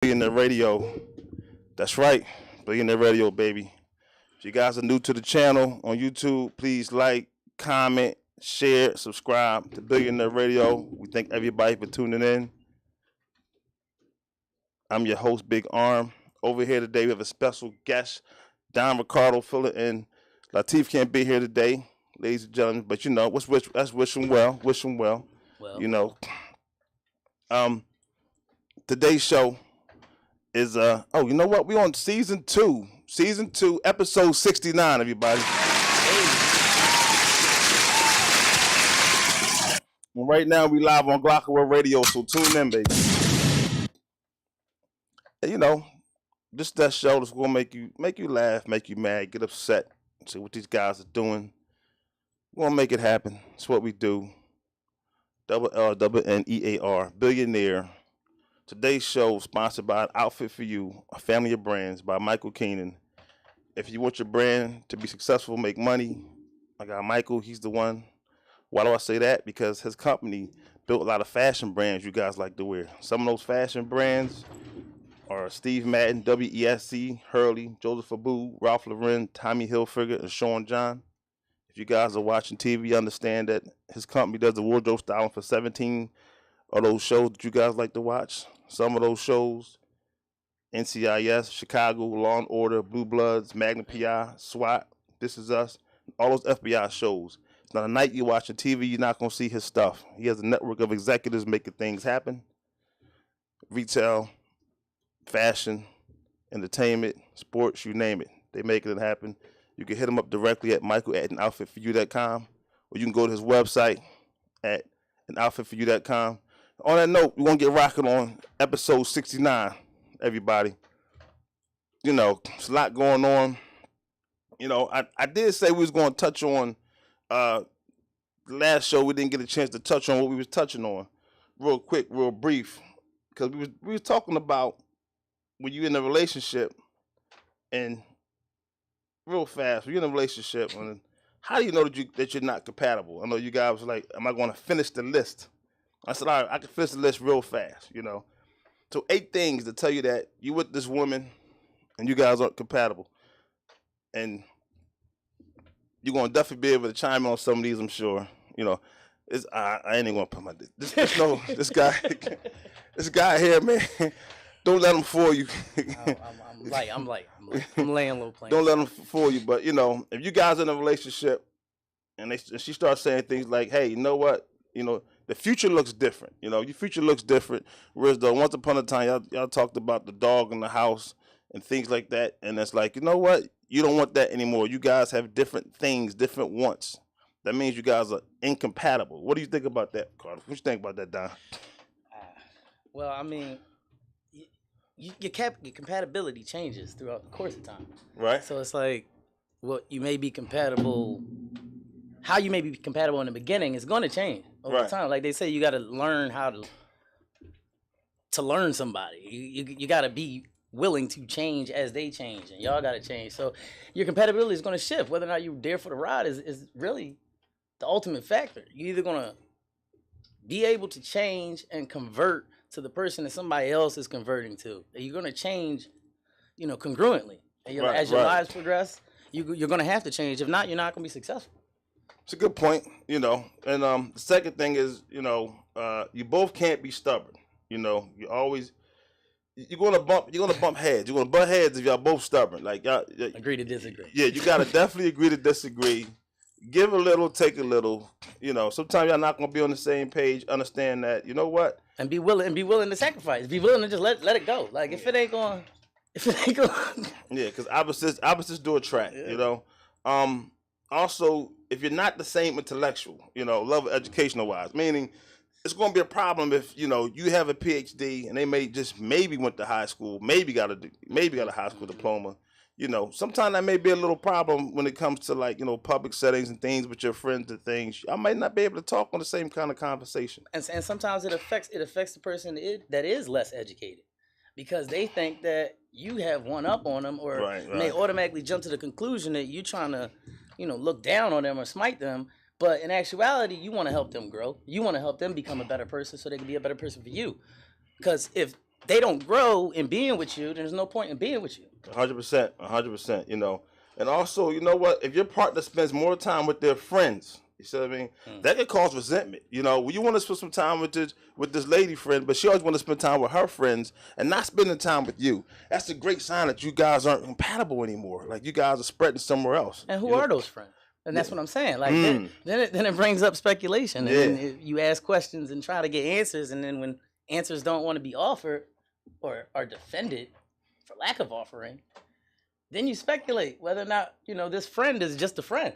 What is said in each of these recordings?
Billionaire Radio. That's right, Billionaire Radio, baby. If you guys are new to the channel on YouTube, please like, comment, share, subscribe to Billionaire Radio. We thank everybody for tuning in. I'm your host, Big Arm. Over here today, we have a special guest, Don Ricardo, filling in. Lateef can't be here today, ladies and gentlemen, but you know, let's wish him well. Wish him well. Well, You know, today's show is you know what? We on season two, episode 69, everybody. Well, right now we live on Glockaway Radio, so tune in, baby. And, you know, just that show that's gonna make you laugh, make you mad, get upset, see what these guys are doing. We're gonna make it happen. It's what we do. LLNEAR, Billionaire. Today's show is sponsored by An Outfit for You, a family of brands by Michael Keenan. If you want your brand to be successful, make money, I got Michael, he's the one. Why do I say that? Because his company built a lot of fashion brands you guys like to wear. Some of those fashion brands are Steve Madden, WESC, Hurley, Joseph Abou, Ralph Lauren, Tommy Hilfiger, and Sean John. If you guys are watching TV, you understand that his company does the wardrobe styling for 17 of those shows that you guys like to watch. Some of those shows, NCIS, Chicago, Law and Order, Blue Bloods, Magnum PI, SWAT, This Is Us, all those FBI shows. It's not a night you're watching TV, you're not going to see his stuff. He has a network of executives making things happen. Retail, fashion, entertainment, sports, you name it. They making it happen. You can hit him up directly at michael@anoutfitforyou.com, or you can go to his website at anoutfitforyou.com. On that note, we're going to get rocking on episode 69, everybody. You know, there's a lot going on. You know, I did say we was going to touch on the last show. We didn't get a chance to touch on what we was touching on real quick, real brief, because we was talking about when you're in a relationship and real fast, when you're in a relationship, and how do you know that you're not compatible? I know you guys were like, am I going to finish the list? I said, all right, I can finish the list real fast, you know. So 8 things to tell you that you with this woman and you guys aren't compatible. And you're going to definitely be able to chime in on some of these, I'm sure. You know, I ain't even going to put my, this guy here, man, don't let him fool you. I'm laying low playing. Don't let him fool you. But, you know, if you guys are in a relationship and she starts saying things like, hey, you know what? You know, the future looks different. You know, your future looks different. Whereas though once upon a time, y'all talked about the dog in the house and things like that. And it's like, you know what? You don't want that anymore. You guys have different things, different wants. That means you guys are incompatible. What do you think about that, Carter? What you think about that, Don? Well, I mean, your compatibility changes throughout the course of time. Right. So it's like, well, you may be compatible. How you may be compatible in the beginning is going to change over time. Like they say, you got to learn how to learn somebody. You got to be willing to change as they change, and y'all got to change. So your compatibility is going to shift. Whether or not you're there for the ride is really the ultimate factor. You're either going to be able to change and convert to the person that somebody else is converting to. You're going to change, you know, congruently. And as your lives progress, you're going to have to change. If not, you're not going to be successful. It's a good point, you know. And the second thing is, you know, you both can't be stubborn. You know, you're gonna bump heads. You're gonna butt heads if y'all both stubborn. Like y'all agree to disagree. Yeah, you gotta definitely agree to disagree. Give a little, take a little. You know, sometimes y'all not gonna be on the same page. Understand that. You know what? And be willing to sacrifice. Be willing to just let it go. Like if it ain't going. Yeah, because opposites do attract. Yeah. You know. Also, if you're not the same intellectual, you know, level educational wise, meaning it's going to be a problem if, you know, you have a PhD and they maybe went to high school, maybe got a high school diploma. You know, sometimes that may be a little problem when it comes to, like, you know, public settings and things with your friends and things. I might not be able to talk on the same kind of conversation. And sometimes it affects the person that is less educated, because they think that you have one up on them, or may automatically jump to the conclusion that you're trying to, you know, look down on them or smite them. But in actuality, you want to help them grow. You want to help them become a better person so they can be a better person for you. Because if they don't grow in being with you, then there's no point in being with you. 100%, 100%. You know, and also, you know what? If your partner spends more time with their friends, you see what I mean? That could cause resentment. You know, you want to spend some time with this lady friend, but she always want to spend time with her friends and not spending time with you. That's a great sign that you guys aren't compatible anymore. Like you guys are spreading somewhere else. And who are those friends? And that's what I'm saying. Like then it brings up speculation, and then you ask questions and try to get answers, and then when answers don't want to be offered or are defended for lack of offering, then you speculate whether or not this friend is just a friend.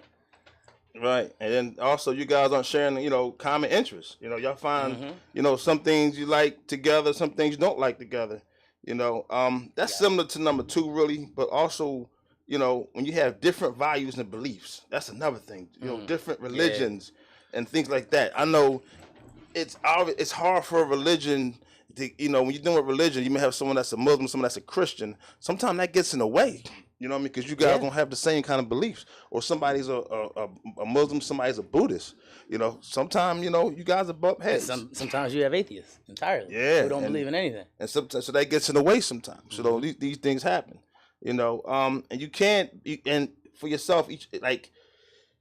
Right, and then also you guys aren't sharing, common interests. Y'all find, some things you like together, some things you don't like together. That's similar to number 2, really, but also, when you have different values and beliefs, that's another thing. Different religions and things like that. I know it's hard for a religion to, when you're dealing with religion, you may have someone that's a Muslim, someone that's a Christian. Sometimes that gets in the way. You know what I mean? Because you guys don't have the same kind of beliefs. Or somebody's a Muslim, somebody's a Buddhist. Sometimes, you guys are bump heads. Sometimes you have atheists entirely. Who don't believe in anything. And sometimes, so that gets in the way sometimes. These things happen. And you can't, and for yourself,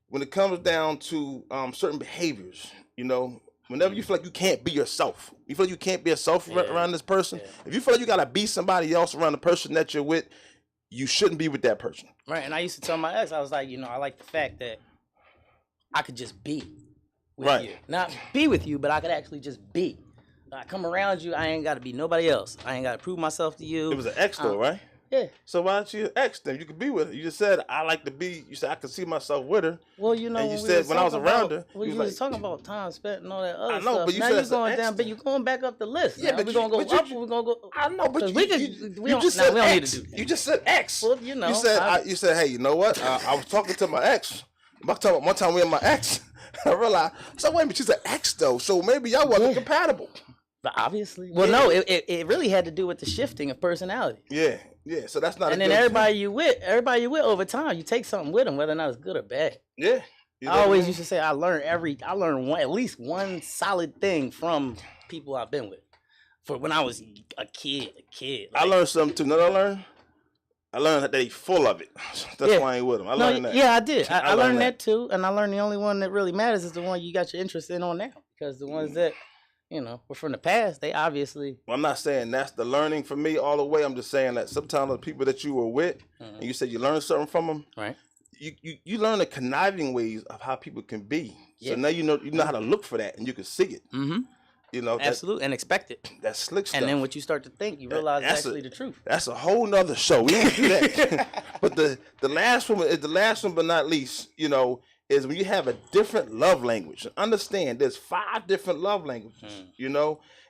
when it comes down to certain behaviors, whenever you feel like you can't be yourself, you feel like you can't be yourself around this person. If you feel like you got to be somebody else around the person that you're with, you shouldn't be with that person. Right, and I used to tell my ex, I was like, I like the fact that I could just be with you. Not be with you, but I could actually just be. I come around you, I ain't got to be nobody else. I ain't got to prove myself to you. It was an ex though, right? Yeah. So why don't you ex then? You could be with her. You just said, I like to be. You said, I could see myself with her. Well, and you said, when I was around her. Well, you was talking about time spent and all that other stuff. I know, but you now said you're going down, but you're going back up the list. Yeah, but we're going to go up or we're going to go. I know, but we don't need to do that. You just said ex. Well, You said, hey, you know what? I was talking to my ex. I'm talking about one time we had my ex. I realized, so wait a minute, she's an ex though. So maybe y'all wasn't compatible. But obviously. Well, no, it really had to do with the shifting of personality. Yeah, so that's not. And then everybody you with over time, you take something with them, whether or not it's good or bad. Yeah, I always used to say I learned at least one solid thing from people I've been with. For when I was a kid. Like, I learned something too. You know what I learned? I learned that they full of it. That's why I ain't with them. I learned that. Yeah, I did. I learned that too, and I learned the only one that really matters is the one you got your interest in on now, because the ones that. Were from the past, they obviously. Well, I'm not saying that's the learning for me all the way. I'm just saying that sometimes the people that you were with, and you said you learned something from them, right? You learn the conniving ways of how people can be. So now you know how to look for that, and you can see it. Mm-hmm. Absolutely, and expect it. That's slick stuff. And then what you start to think, you realize it's actually the truth. That's a whole nother show. We don't do that. But the last one, but not least, is when you have a different love language. Understand there's 5 different love languages,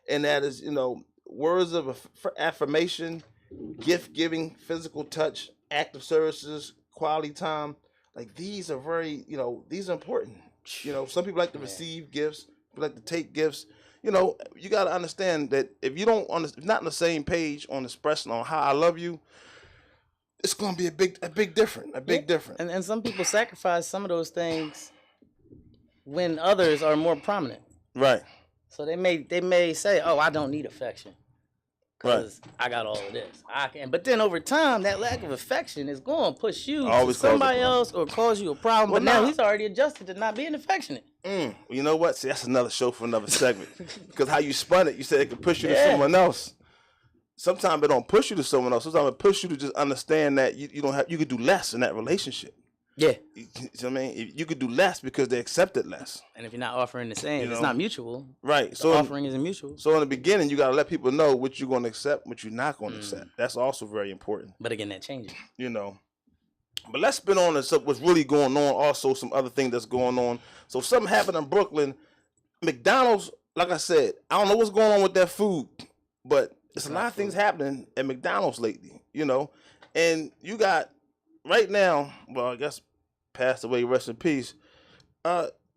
and that is, words of affirmation, gift giving, physical touch, active services, quality time. Like these are very, these are important. Some people like to receive gifts, people like to take gifts. You got to understand that if you don't not on the same page on expressing on how I love you, it's going to be a big difference. And some people sacrifice some of those things when others are more prominent. Right. So they may say, "Oh, I don't need affection because I got all of this." But then over time, that lack of affection is going to push you to somebody else or cause you a problem. Well, but now he's already adjusted to not being affectionate. You know what? See, that's another show for another segment. Because how you spun it, you said it could push you to someone else. Sometimes it don't push you to someone else. Sometimes it push you to just understand that you could do less in that relationship. Yeah. You know what I mean? You could do less because they accepted less. And if you're not offering the same, it's not mutual. Right. So offering isn't mutual. So in the beginning, you got to let people know what you're going to accept, what you're not going to accept. That's also very important. But again, that changes. But let's spin on what's really going on. Also, some other thing that's going on. So something happened in Brooklyn. McDonald's, like I said, I don't know what's going on with that food, but there's a lot of things happening at McDonald's lately, and you got right now, well, I guess passed away, rest in peace.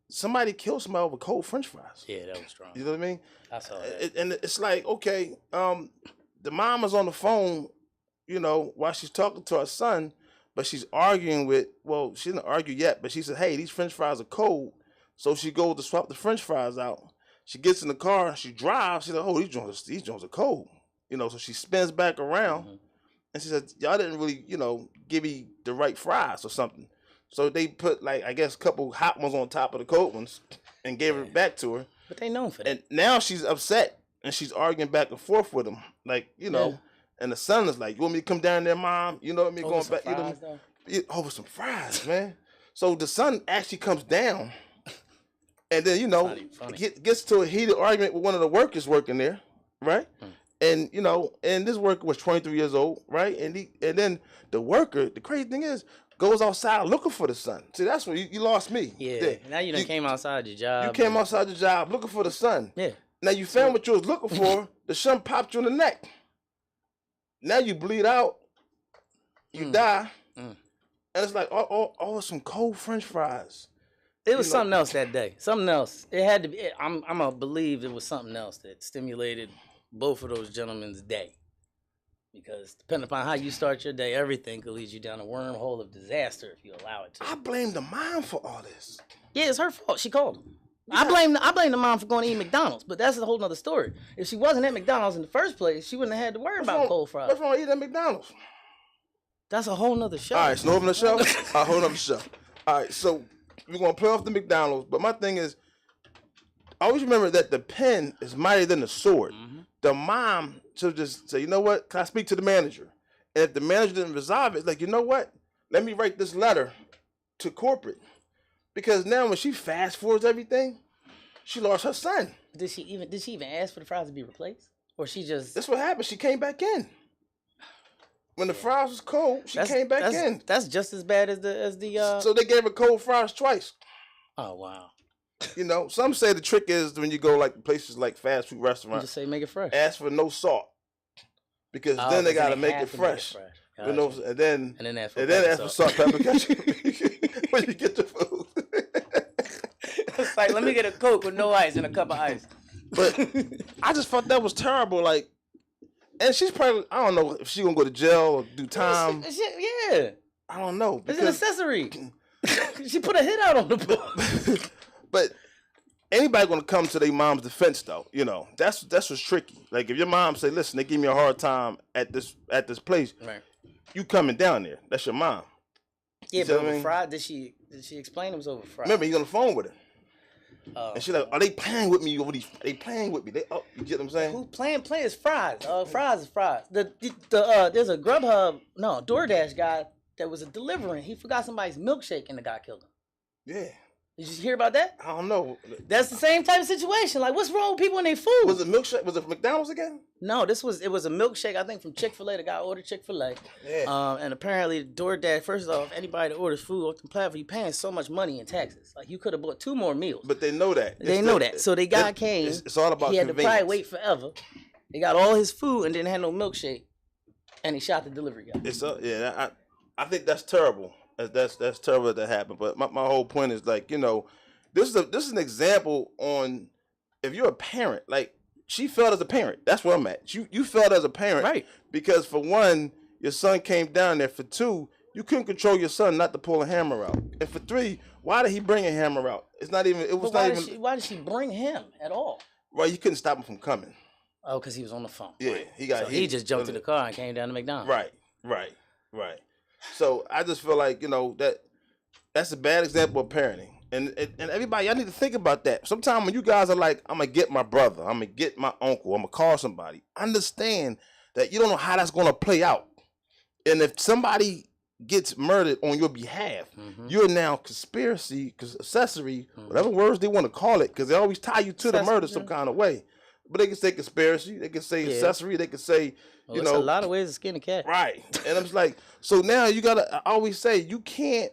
Somebody killed somebody over cold French fries. Yeah, that was strong. You know what I mean? I saw that. And it's like, okay, the mom is on the phone, while she's talking to her son, but she's arguing she didn't argue yet, but she said, hey, these French fries are cold. So she goes to swap the French fries out. She gets in the car, she drives, she's like, oh, these joints are cold. So she spins back around, and she said, y'all didn't really, give me the right fries or something. So they put, like, I guess a couple hot ones on top of the cold ones and gave it back to her. But they known for that. And now she's upset, and she's arguing back and forth with him. Like, and the son is like, you want me to come down there, Mom? You know what I mean? Over Going some back. fries, Over some fries, man. So the son actually comes down, and then, gets to a heated argument with one of the workers working there, right? And, and this worker was 23 years old, right? And then the worker, the crazy thing is, goes outside looking for the son. See, that's where you lost me. Yeah. Now you came outside your job. You came outside your job looking for the son. Yeah. Now you found what you was looking for. The son popped you in the neck. Now you bleed out. You die. And it's like, some cold French fries. It was something else that day. Something else. It had to be. I'm gonna believe it was something else that stimulated both of those gentlemen's day. Because depending upon how you start your day, everything could lead you down a wormhole of disaster if you allow it to. I blame the mom for all this. Yeah, it's her fault. She called him. Yeah. I blame the mom for going to eat McDonald's, but that's a whole nother story. If she wasn't at McDonald's in the first place, she wouldn't have had to worry about cold fries. What's wrong with eating at McDonald's? That's a whole nother show. All right, so open the show. A whole nother show. All right, so we're gonna play off the McDonald's, but my thing is, always remember that the pen is mightier than the sword. The mom should just say, you know what? Can I speak to the manager? And if the manager didn't resolve it, it's like, you know what? Let me write this letter to corporate. Because now when she fast forwards everything, she lost her son. Did she even ask for the fries to be replaced? Or she just... That's what happened. She came back in. When the fries was cold, she came back in. That's just as bad as the So they gave her cold fries twice. Oh, wow. Some say the trick is when you go like places like fast food restaurants. Just say make it fresh. Ask for no salt. Because then they gotta make it fresh. And then ask for salt, pepper, ketchup when you get the food. It's like, let me get a Coke with no ice and a cup of ice. But I just thought that was terrible. Like, and she's probably, I don't know if she's gonna go to jail or do time. Yeah. I don't know. It's an accessory. She put a hit out on the book. But anybody gonna come to their mom's defense though, that's what's tricky. Like if your mom say, listen, they give me a hard time at this place, right? You coming down there? That's your mom. Yeah, but over Friday, did she explain it was over Friday? Remember, he's on the phone with her. And she's like, are they playing with me over these? They playing with me. You get what I'm saying? Who playing is fries. Fries is fries. There's a DoorDash guy that was a delivering. He forgot somebody's milkshake and the guy killed him. Yeah. Did you hear about that? I don't know. That's the same type of situation. Like, what's wrong with people and their food? Was it milkshake? Was it McDonald's again? No, it was a milkshake, I think, from Chick-fil-A. The guy ordered Chick-fil-A. Yeah. And apparently DoorDash, first off, anybody that orders food off the platform, you're paying so much money in taxes. Like, you could have bought 2 more meals. But they know that. They know that. So the guy came. It's all about He had convenience. to probably wait forever. He got all his food and didn't have no milkshake. And he shot the delivery guy. I think that's terrible. That's terrible that happened. But my whole point is like, this is an example on if you're a parent, like she failed as a parent. That's where I'm at. You failed as a parent, right? Because for one, your son came down there. For two, you couldn't control your son not to pull a hammer out. And for three, why did he bring a hammer out? It's not even. It was not even. Why did she bring him at all? Well, you couldn't stop him from coming. Oh, because he was on the phone. Yeah, right. He just jumped in the car and came down to McDonald's. Right. So I just feel like that's a bad example of parenting. And everybody, y'all need to think about that. Sometimes when you guys are like, I'm going to get my brother, I'm going to get my uncle, I'm going to call somebody, understand that you don't know how that's going to play out. And if somebody gets murdered on your behalf, you're now accessory, whatever words they want to call it, because they always tie you to the murder some kind of way. But they can say conspiracy, they can say accessory, they can say, there's a lot of ways to skin a cat. Right. And I'm just like, so now you got to, I always say, you can't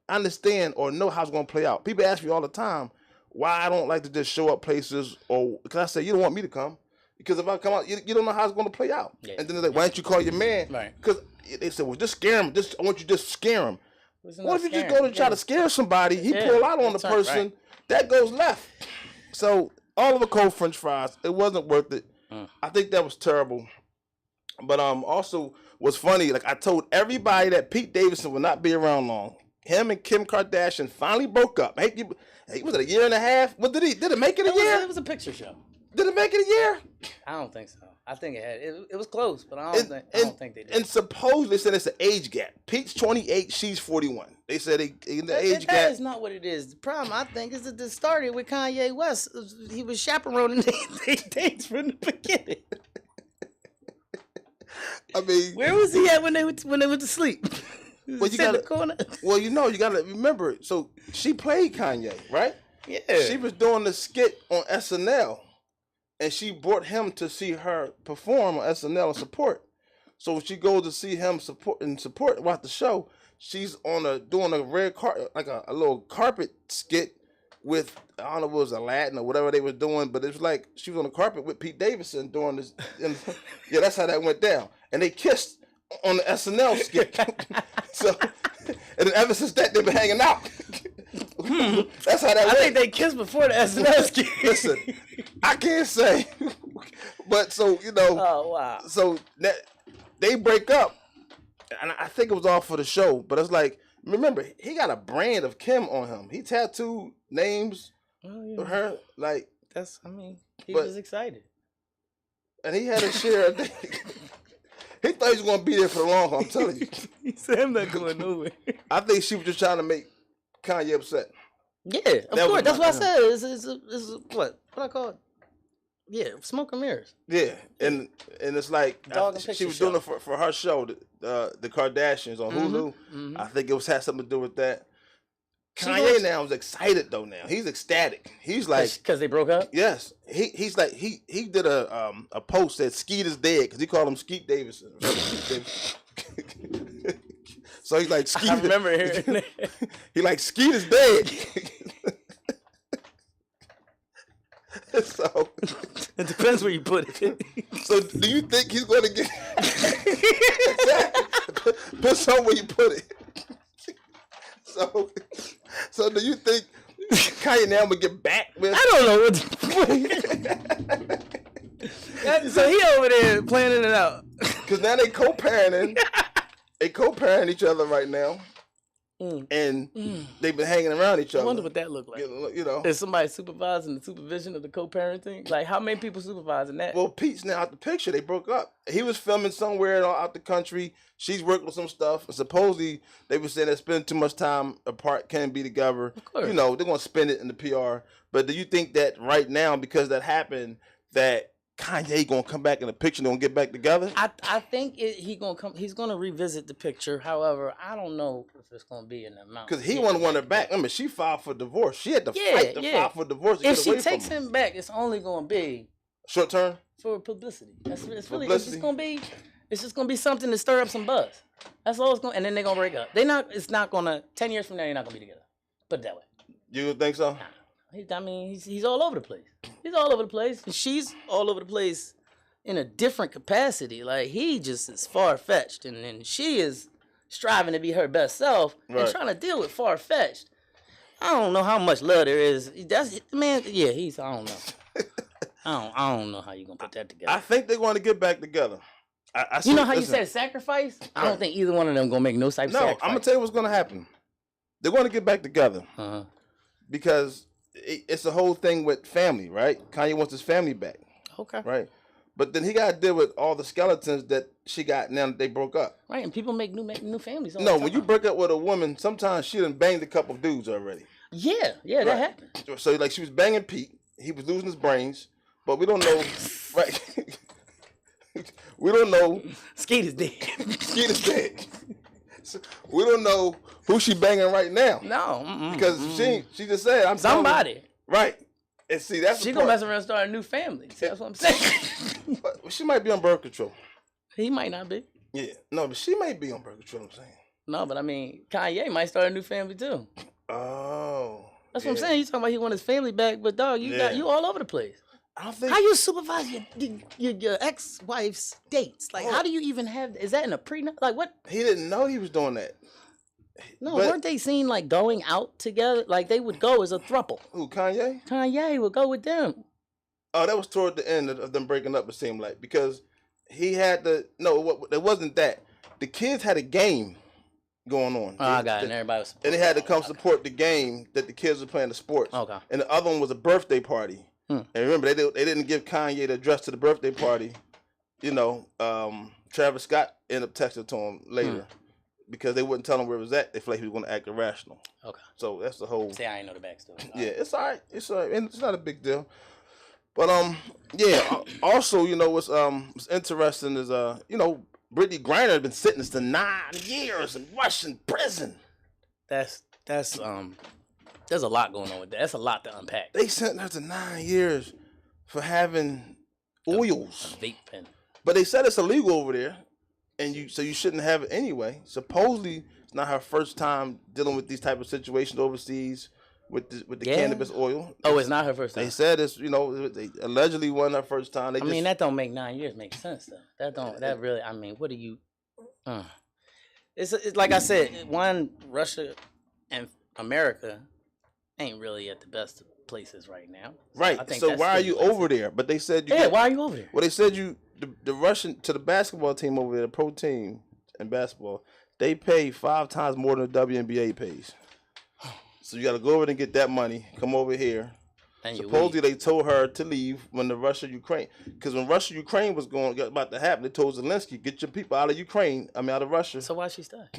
understand or know how it's going to play out. People ask me all the time why I don't like to just show up places, or because I say you don't want me to come, because if I come out, you don't know how it's going to play out. Yeah. And then they're like, why don't you call your man? Right. Because they said, well, just scare him. I want you to just scare him. What if you just go to try to scare somebody, he pull out on the person, that goes left. So all of the cold French fries, it wasn't worth it. I think that was terrible. But also what's funny, like I told everybody that Pete Davidson would not be around long. Him and Kim Kardashian finally broke up. Hey, was it a year and a half? What did it make it a year? It was a picture show. Did it make it a year? I don't think so. I think it was close, but I don't think they did. And supposedly said it's an age gap. Pete's 28, she's 41. They said in the age gap. That is not what it is. The problem, I think, is that this started with Kanye West. He was chaperoning they dates from the beginning. I mean, where was he at when they went to sleep? Well, you gotta remember. So she played Kanye, right? Yeah. She was doing the skit on SNL, and she brought him to see her perform on SNL and support. So when she goes to see him watch the show, she's doing a red carpet, like a little carpet skit with, I don't know if it was Aladdin or whatever they were doing, but it was like she was on the carpet with Pete Davidson doing this. Yeah, that's how that went down. And they kissed on the SNL skit. So, and then ever since that, they've been hanging out. That's how that went. I think they kissed before the SNL skit. Listen, I can't say. But so, oh, wow. So they break up, and I think it was all for the show, but it's like, remember, he got a brand of Kim on him. He tattooed names of her, like. He was excited. And he had a share of things. He thought he was going to be there for the long haul, I'm telling you. He said, I'm not going nowhere. I think she was just trying to make Kanye upset. Yeah, of course. That's what I said. It's what I call it. Yeah, smoke and mirrors. Yeah, and it's like she was doing it for her show, the Kardashians on Hulu. Mm-hmm. I think it had something to do with that. Kanye now is excited though. Now he's ecstatic. He's like, because they broke up. Yes, he's like he did a post that Skeet is dead because he called him Skeet Davidson. So he's like, Skeet. I remember hearing that. He like, Skeet is dead. So it depends where you put it. So do you think he's going to get put somewhere where you put it? So do you think Kanye now will get back with? I don't know what. So he over there planning it out. Because now they co-parenting. They co-parent each other right now. And they've been hanging around each other. I wonder what that looked like. Is somebody supervising the supervision of the co-parenting? Like, how many people supervising that? Well, Pete's now out the picture. They broke up. He was filming somewhere out the country. She's working on some stuff. And supposedly, they were saying they spend too much time apart, can't be together. Of course. They're going to spend it in the PR. But do you think that right now, because that happened, that Kanye gonna come back in the picture and gonna get back together? I think he's gonna revisit the picture. However, I don't know if it's gonna be in the amount. Because he want her back. I mean, she filed for divorce. She had to fight to file for divorce. If she takes him back, it's only gonna be short term for publicity. It's just gonna be something to stir up some buzz. That's all it's gonna. And then they're gonna break up. It's not gonna. 10 years from now, you're not gonna be together. Put it that way. You think so? Nah. He's all over the place. He's all over the place. And she's all over the place in a different capacity. Like, he just is far-fetched. And she is striving to be her best self and trying to deal with far-fetched. I don't know how much love there is. I don't know. I don't know how you're going to put that together. I think they're going to get back together. You know how you said sacrifice? I don't think either one of them going to make no type of sacrifice. No, I'm going to tell you what's going to happen. They're going to get back together. Uh-huh. Because it's a whole thing with family, right? Kanye wants his family back. Okay. Right? But then he got to deal with all the skeletons that she got now that they broke up. Right, and people make new families all the time. No, when you break up with a woman, sometimes she done banged a couple of dudes already. Yeah, that happened. So, like, she was banging Pete. He was losing his brains. But we don't know, right? We don't know. Skeet is dead. Skeet is dead. So we don't know who she banging right now. No. Because she just said, I'm somebody. Right. And see, that's she gonna mess around and start a new family. See, that's what I'm saying. But she might be on birth control. He might not be. Yeah. No, but she might be on birth control, I'm saying. No, but I mean, Kanye might start a new family too. Oh. That's what I'm saying. You talking about he want his family back, but dog, you all over the place. I don't think. How you supervise your ex-wife's dates? Like, how do you even have? Is that in a prenup? Like, what? He didn't know he was doing that. No, weren't they seen like going out together? Like they would go as a throuple. Who, Kanye? Kanye would go with them. Oh, that was toward the end of them breaking up. It seemed like because he had the it wasn't that. The kids had a game going on. Oh, I got it. And everybody was. And they had to come support the game that the kids were playing the sports. Okay. And the other one was a birthday party. And remember, they didn't give Kanye the address to the birthday party. Travis Scott ended up texting to him later because they wouldn't tell him where it was at. They felt like he was going to act irrational. Okay. So that's the whole. See, I ain't know the backstory. Yeah, it's all right. It's all right. And it's not a big deal. But also, what's interesting is Brittany Griner has been sentenced to 9 years in Russian prison. That's there's a lot going on with that. That's a lot to unpack. They sentenced her to 9 years for having oils. A vape pen. But they said it's illegal over there, and you shouldn't have it anyway. Supposedly, it's not her first time dealing with these type of situations overseas with the cannabis oil. Oh, it's not her first time. They said it's they allegedly wasn't her first time. That don't make 9 years make sense though. That really. What do you? It's like I said. Russia and America ain't really at the best places right now. Right. So why are you over there? But they said why are you over there? Well, they said the Russian to the basketball team over there, the pro team in basketball, they pay 5 times more than the WNBA pays. So you got to go over there and get that money. Come over here. And supposedly they told her to leave when the Russia-Ukraine, because when Russia-Ukraine was about to happen, they told Zelensky, get your people out of Ukraine. Out of Russia. So why she stuck?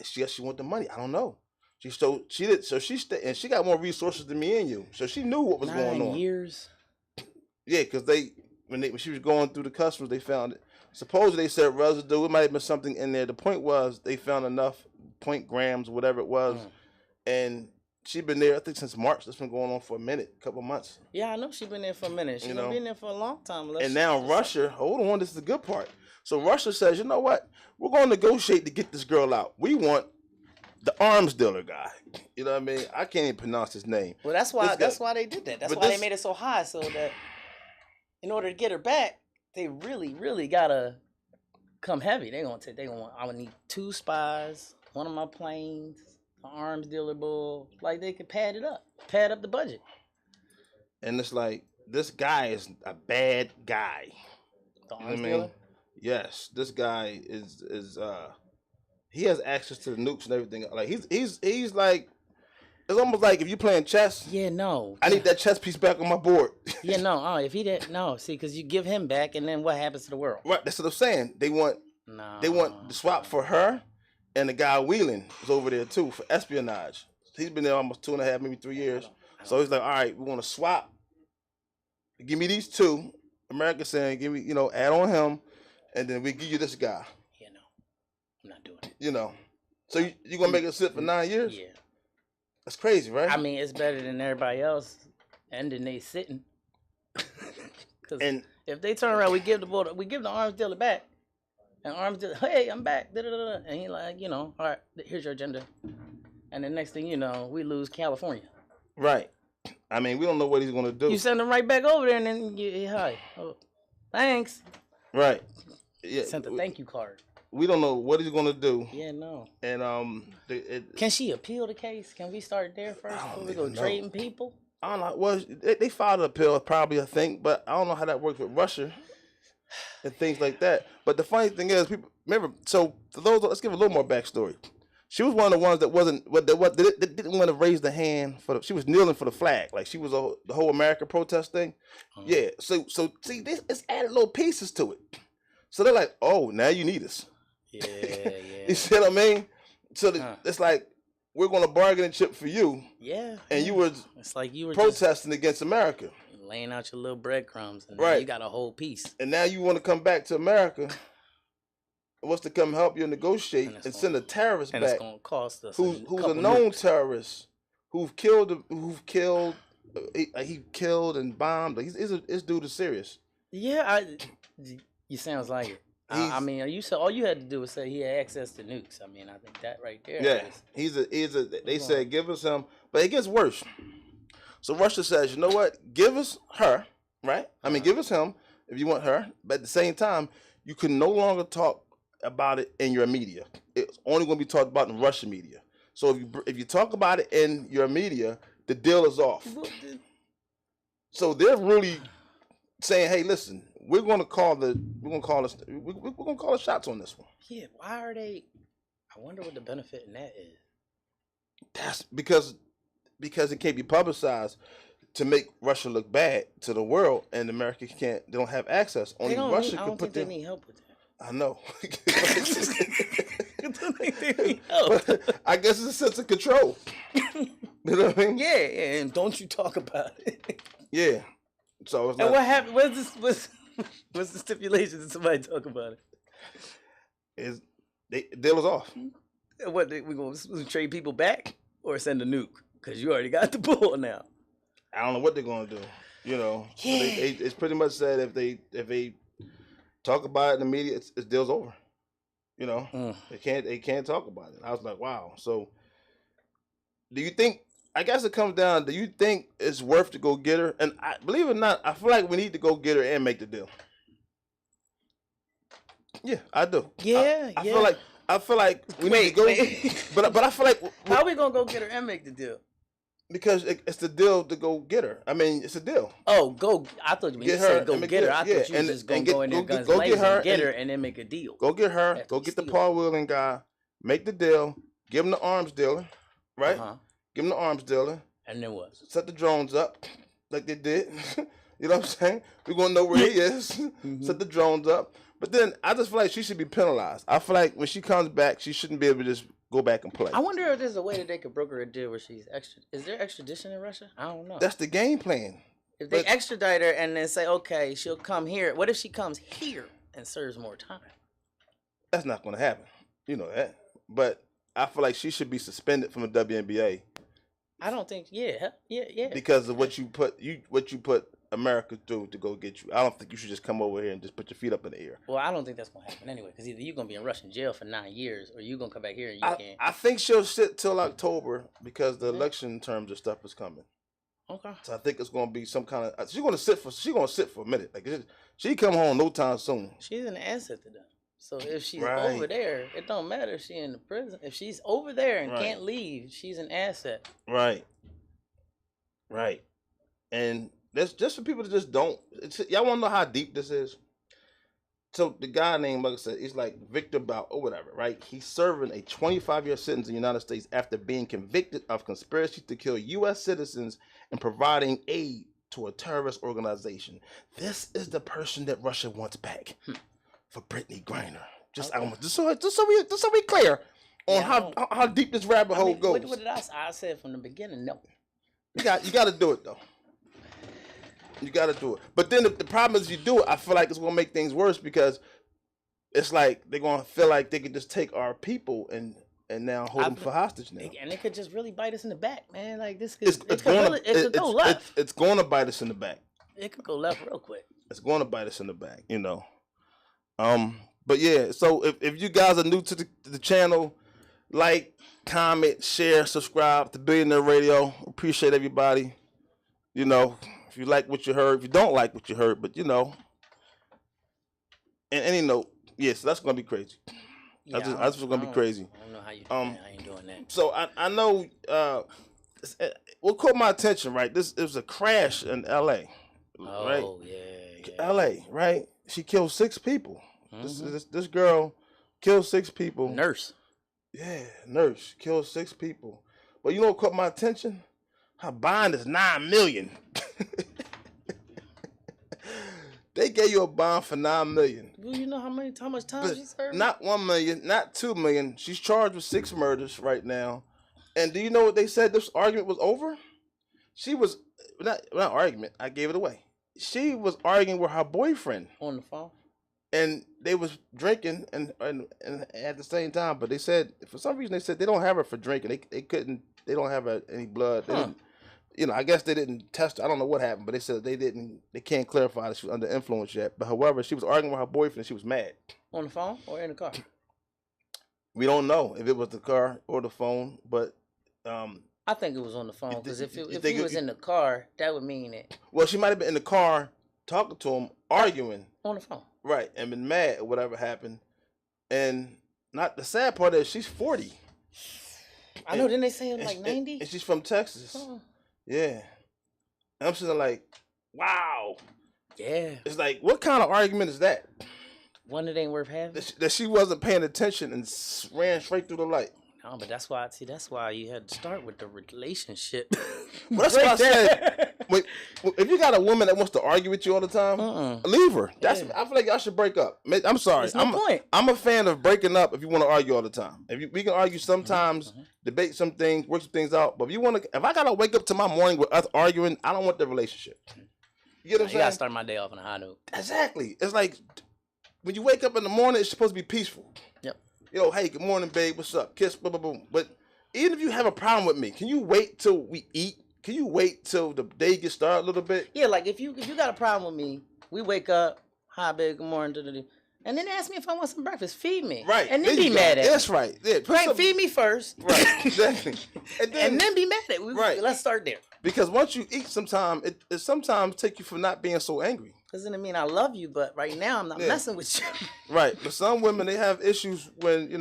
She want the money. I don't know. She did. So she stayed, and she got more resources than me and you. So she knew what was going on. 9 years. Yeah, because when she was going through the customs, they found it. Supposedly they said residue. It might have been something in there. The point was they found enough 0.0 grams, whatever it was, and she's been there, I think, since March. That's been going on for a couple months. Yeah, I know she's been there for a minute. She's been there for a long time. And now Russia, hold on, this is the good part. So Russia says, you know what? We're going to negotiate to get this girl out. We want the arms dealer guy. You know what I mean? I can't even pronounce his name. Well, that's why they did that. That's why they made it so high, so that in order to get her back, they really, really gotta come heavy. I would need 2 spies, one of my planes, an arms dealer bull. Like they could pad up the budget. And it's like, this guy is a bad guy. The arms dealer? Yes, this guy is he has access to the nukes and everything. Like he's like, it's almost like if you're playing chess. Yeah, no. I need that chess piece back on my board. Yeah, no. Oh, if he did, no. See, because you give him back, and then what happens to the world? Right. That's what I'm saying. They want the swap for her, and the guy Wheeling is over there too for espionage. He's been there almost 2.5, maybe 3 years. So he's like, all right, we want to swap. Give me these 2. America saying, give me, add on him, and then we give you this guy. Yeah, no, I'm not doing it. So you gonna make it sit for 9 years? Yeah. That's crazy, right? It's better than everybody else ending they sitting. Because if they turn around, we give the arms dealer back, and arms dealer, hey, I'm back, da-da-da-da. And he like, all right, here's your agenda, and the next thing you know, we lose California. Right. We don't know what he's gonna do. You send him right back over there, and then hi, thanks. Right. Yeah. Sent a thank you card. We don't know what he's gonna do. Yeah, no. And can she appeal the case? Can we start there first before we go trading people? I don't know. Well, they filed an appeal, probably, I think, but I don't know how that works with Russia and things like that. But the funny thing is, people remember. So for those, let's give a little more backstory. She was one of the ones that didn't want to raise the hand for. She was kneeling for the flag, like she was the whole America protest thing. Yeah. So see, it's added little pieces to it. So they're like, oh, now you need us. Yeah. You see what I mean? So it's like, we're going to bargain and chip for you. Yeah. And you were protesting against America. Laying out your little breadcrumbs. And right. You got a whole piece. And now you want to come back to America. Wants to come help you negotiate and send a terrorist back. And it's going to cost us who's a known terrorist, he killed and bombed. This dude is serious. Yeah, you sounds like it. All you had to do was say he had access to nukes. I think that right there. Yeah, they said give us him, but it gets worse. So Russia says, you know what? Give us her, right? Give us him if you want her, but at the same time, you can no longer talk about it in your media. It's only going to be talked about in Russian media. So if you talk about it in your media, the deal is off. So they're really saying, hey, listen, we're going to call the shots on this one. Yeah, why are they? I wonder what the benefit in that is. That's because it can't be publicized. to make Russia look bad to the world, and America can't. They don't have access. Only Russia I can put them. They need help with that. I know. I don't think they need help. But I guess it's a sense of control. You know what I mean? Yeah, and don't you talk about it. Yeah. So it's and not, what happened? What's the stipulation? Did somebody talk about it? Is the deal is off. What we gonna trade people back or send a nuke? Because you already got the bull now. I don't know what they're gonna do. You know, Yeah. it's pretty much said if they talk about it in the media, it's deal's over. You know, they can't talk about it. I was like, wow. So, do you think? I guess it comes down. Do you think it's worth to go get her? And believe it or not, I feel like we need to go get her and make the deal. Yeah, I do. Yeah, I feel like we need to go. But I feel like how are we gonna go get her and make the deal? Because it's the deal to go get her. I mean, it's a deal. Oh, go! I thought you said go get her. I thought you was just gonna go in there guns blazing, get her, and then make a deal. Go get her. Go get the Paul Whelan guy. Make the deal. Give him the arms dealer, right? Give him the arms dealer. And then what? Set the drones up like they did. You know what I'm saying? We're gonna know where he is. Set the drones up. But then I just feel like she should be penalized. I feel like when she comes back, she shouldn't be able to just go back and play. I wonder if there's a way that they could broker a deal where she's extra. Is there extradition in Russia? I don't know. That's the game plan. If they extradite her and then say, okay, she'll come here. What if she comes here and serves more time? That's not going to happen. You know that. But I feel like she should be suspended from the WNBA. I don't think. Yeah. Because of what you put America through to go get you. I don't think you should just come over here and just put your feet up in the air. Well, I don't think that's gonna happen anyway. Because either you're gonna be in Russian jail for 9 years, or you're gonna come back here and you can't. I think she'll sit till October because the election terms and stuff is coming. Okay. So I think it's gonna be some kind of. She's gonna sit for a minute. Like she come home no time soon. She's an asset to them. So if she's over there, it don't matter if she's in the prison. If she's over there and can't leave, she's an asset. Right. And that's just for people that just don't. Y'all want to know how deep this is? So the guy named, like I said, he's like Victor Bout or whatever, right? He's serving a 25-year sentence in the United States after being convicted of conspiracy to kill U.S. citizens and providing aid to a terrorist organization. This is the person that Russia wants back for Brittany Griner. Just so we clear on how deep this rabbit hole goes. What did I said from the beginning? No. You got to do it though. You got to do it. But then the problem is you do it, I feel like it's going to make things worse because it's like they're going to feel like they could just take our people and now hold them for hostage now. And it could just really bite us in the back, man. Like this could, it could go left. It's going to bite us in the back. It could go left real quick. It's going to bite us in the back, you know. But yeah, so if you guys are new to the channel, like, comment, share, subscribe to Billionaire Radio. Appreciate everybody. You know, if you like what you heard, if you don't like what you heard, but you know, and any note, yes, that's gonna be crazy. Yeah, that's gonna be crazy. I don't know how you ain't doing that. So I know what caught my attention, right? It was a crash in L.A. Right? Oh yeah. L.A. Right? She killed 6 people. This girl killed 6 people. Nurse. Yeah, nurse killed 6 people. But you know what caught my attention? Her bond is $9 million. They gave you a bond for $9 million. Well, you know how much time she served? Not $1 million, not $2 million. She's charged with 6 murders right now. And do you know what they said? This argument was over. She was not argument. I gave it away. She was arguing with her boyfriend on the phone. And they was drinking and at the same time, but they said for some reason they don't have her for drinking. They don't have her any blood. They didn't, you know, I guess they didn't test her. I don't know what happened, but they said they can't clarify that she was under influence yet. But however, she was arguing with her boyfriend and she was mad. On the phone or in the car? We don't know if it was the car or the phone, but I think it was on the phone because if he was in the car, that would mean it. Well, she might have been in the car talking to him, arguing on the phone. Right, and been mad or whatever happened. And not the sad part is she's 40. I know, didn't they say it like 90? And she's from Texas. Oh. Yeah. And I'm sitting like, wow. Yeah. It's like, what kind of argument is that? One that ain't worth having? That she wasn't paying attention and ran straight through the light. No, but that's why you had to start with the relationship. Well, that's why I said if you got a woman that wants to argue with you all the time, leave her. I feel like y'all should break up. I'm sorry. There's no point. I'm a fan of breaking up if you want to argue all the time. We can argue sometimes, debate some things, work some things out. But if I gotta wake up to my morning with us arguing, I don't want the relationship. You get what I'm saying? You gotta start my day off on a high note. Exactly. It's like when you wake up in the morning, it's supposed to be peaceful. Yep. Hey, good morning, babe. What's up? Kiss, boom, boom, boom. But even if you have a problem with me, can you wait till we eat? Can you wait till the day gets started a little bit? Yeah, like if you got a problem with me, we wake up, hi, babe, good morning, and then ask me if I want some breakfast. Feed me. Right. And then be mad at me. That's right. Yeah. Feed me first. Right. Exactly. And then be mad at me. Right. Let's start there. Because once you eat, it sometimes take you from not being so angry. Doesn't mean I love you, but right now I'm not messing with you. Right. But some women, they have issues when,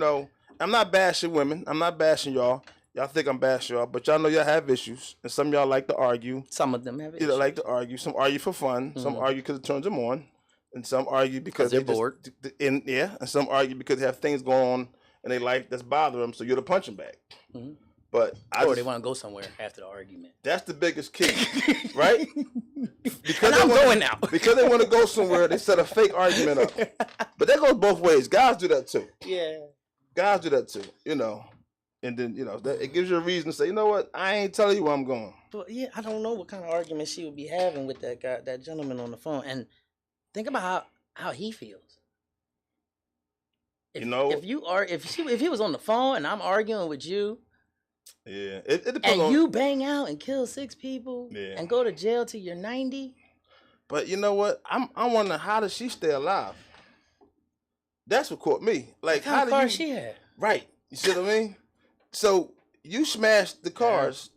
I'm not bashing women. I'm not bashing y'all. Y'all think I'm bashing y'all, but y'all know y'all have issues. And some of y'all like to argue. Some of them have issues. They like to argue. Some argue for fun. Some argue because it turns them on. And some argue because they're bored. And some argue because they have things going on in their life that's bothering them, so you're the punching bag. Mm-hmm. But they want to go somewhere after the argument. That's the biggest key, right? Because I'm going now. Because they want to go somewhere, they set a fake argument up. But that goes both ways. Guys do that too. Yeah. Guys do that too, And then, it gives you a reason to say, you know what? I ain't telling you where I'm going. But yeah, I don't know what kind of argument she would be having with that guy, that gentleman on the phone. And think about how he feels. If he was on the phone and I'm arguing with you, yeah, it depends. And you bang out and kill 6 people, and go to jail till you're 90. But you know what? I'm wondering, how does she stay alive? That's what caught me. Like, how did she had? Right. You see what I mean? So you smashed the cars,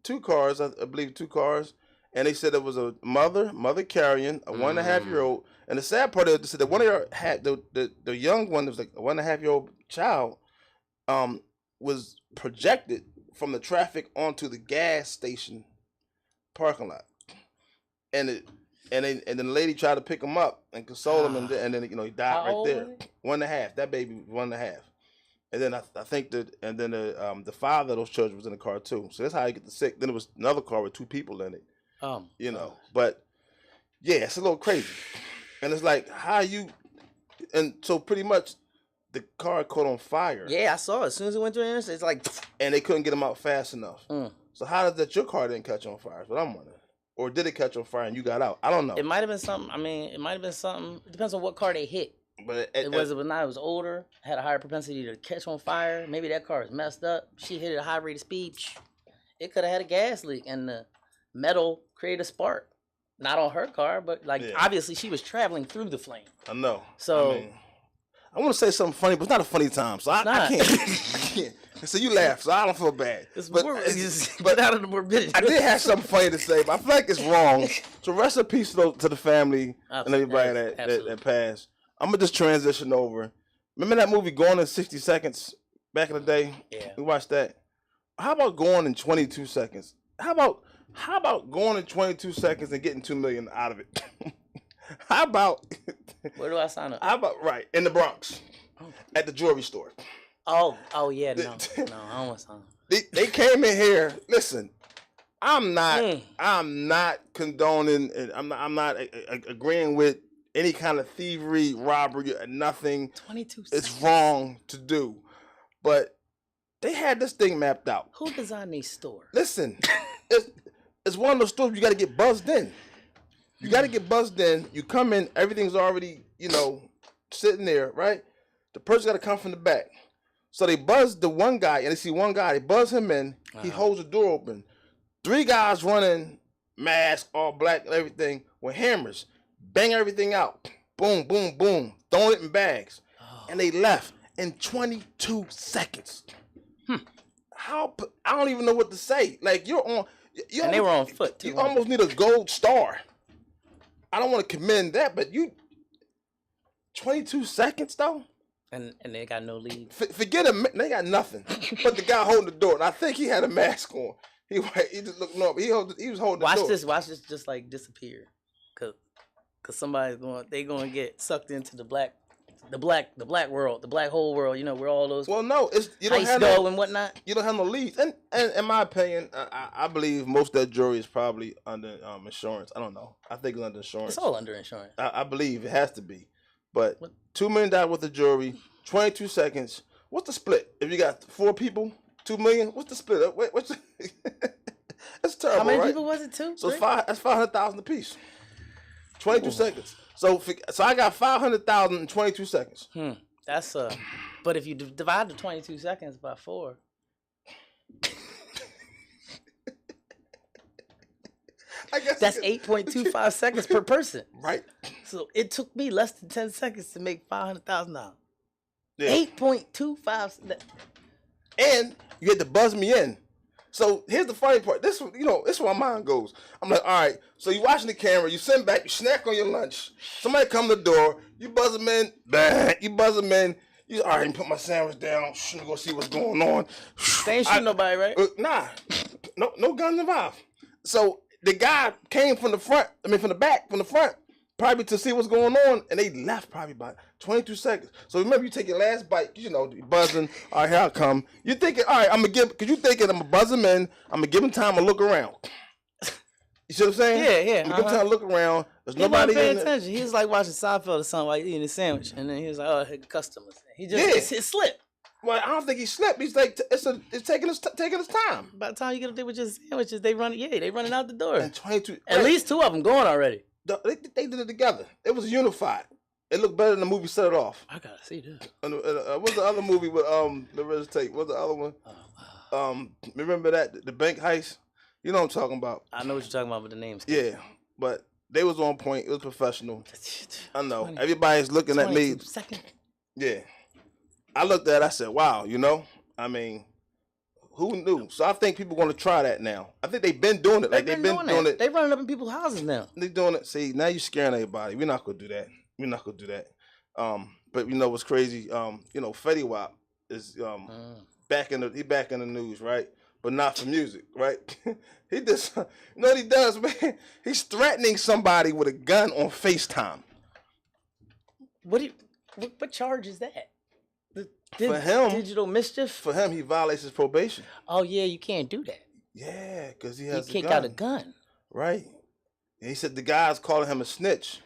2 cars, I believe 2 cars, and they said it was a mother carrying a 1.5-year-old. And the sad part is, they said that one of your had the young one, that was like a 1.5-year-old child, was projected from the traffic onto the gas station parking lot, and then the lady tried to pick him up and console him, and then he died right there. 1.5. That baby was 1.5. And then I think the father of those children was in the car too. So that's how you get the sick. Then it was another car with 2 people in it. But yeah, it's a little crazy. And it's like, and so pretty much the car caught on fire. Yeah, I saw it. As soon as it went through the interstate, it's like, and they couldn't get him out fast enough. So how does that your car didn't catch on fire? Is what I'm wondering. Or did it catch on fire and you got out? I don't know. It might have been something. It depends on what car they hit. But it was older, had a higher propensity to catch on fire. Maybe that car was messed up. She hit it at a high rate of speed. It could have had a gas leak, and the metal created a spark. Not on her car, but obviously she was traveling through the flame. I know. So I want to say something funny, but it's not a funny time, so I can't. I can't. So you laugh, so I don't feel bad. But out of the morbidity. I did have something funny to say, but I feel like it's wrong. So rest in peace to the family and everybody that passed. I'm going to just transition over. Remember that movie Gone in 60 Seconds back in the day? Yeah. We watched that. How about going in 22 seconds? How about going in 22 seconds and getting $2 million out of it? How about... Where do I sign up? How about, in the Bronx, at the jewelry store. Oh yeah, no, I don't want to sign up. They came in here. Listen, I'm not condoning, and I'm not agreeing with any kind of thievery, robbery, or nothing. 22 seconds. It's wrong to do, but they had this thing mapped out. Who designed these stores? Listen, it's one of those stores you got to get buzzed in. You got to get buzzed in. You come in, everything's already, sitting there, right? The person got to come from the back. So they buzz the one guy, and they see one guy. They buzz him in. He holds the door open. 3 guys running, mask, all black and everything, with hammers. Bang everything out. Boom, boom, boom. Throwing it in bags. And they left in 22 seconds. I don't even know what to say. Like, you're on... And they were on foot, too. You almost need a gold star. I don't want to commend that, but 22 seconds, though? And they got no lead. Forget him. They got nothing. But the guy holding the door, and I think he had a mask on. He just looked normal. He was holding the door. Watch this just disappear. Cause somebody's going to get sucked into the black the black world, the black hole world. You know, where all those well, no, it's you don't ice have go no, and whatnot. you don't have no leads. And in my opinion, I believe most of that jury is probably under insurance. I don't know. I think it's under insurance. It's all under insurance. I believe it has to be. But What? $2 million worth of jury, 22 seconds. What's the split? If you got 4 people, 2 million. What's the split? What's the... That's terrible. How many right? people was it? 2? So that's 500,000 apiece. 22 seconds. So I got 500,000 in 22 seconds. That's but if you divide the 22 seconds by 4, I guess that's 8.25 seconds per person. Right. So it took me less than 10 seconds to make $500,000. Yeah. 8.25. And you had to buzz me in. So here's the funny part. This is where my mind goes. I'm like, all right. So you watching the camera, you sit back, you snack on your lunch. Somebody come to the door, you buzz them in, bang, you buzz them in. You all right? Put my sandwich down. Go see what's going on. They ain't shooting nobody, right? Nah, no guns involved. So the guy came from the front. From the back, from the front, probably to see what's going on, and they left probably about 22 seconds. So remember, you take your last bite. You buzzing. All right, here I come. You thinking, all right, I'm gonna give, because you thinking I'm gonna buzz him in. I'm gonna give him time to look around. You see what I'm saying? Yeah. I'm gonna give him time to look around. There's He nobody wasn't paying in there. attention. He was like watching Seinfeld or something while eating his sandwich, and then he was like, "Oh, hey, customers." He just it slipped. Well, I don't think he slept. He's like, it's taking his time. By the time you get up there with your sandwiches, they running out the door. And 22. At least 2 of them going already. They did it together. It was unified. It looked better than the movie Set It Off. I gotta see this. What's the other movie with Loretta Tate? What's the other one? Remember that the bank heist? You know what I'm talking about. I know what you're talking about with the names. Yeah, but they was on point. It was professional. I know. Everybody's looking at me. Second. Yeah. I looked at it, I said, wow, I mean, who knew? So I think people are going to try that now. I think they've been doing it. Like they've been doing it. They running up in people's houses now. They're doing it. See, now you're scaring everybody. We're not going to do that. But you know what's crazy? Fetty Wap is back in the news, right? But not for music, right? He just, you know what he does, man? He's threatening somebody with a gun on FaceTime. What charge is that? For him, digital mischief. For him, he violates his probation. Oh yeah, you can't do that. Yeah, because he has. He got a gun. Right. And he said the guy's calling him a snitch.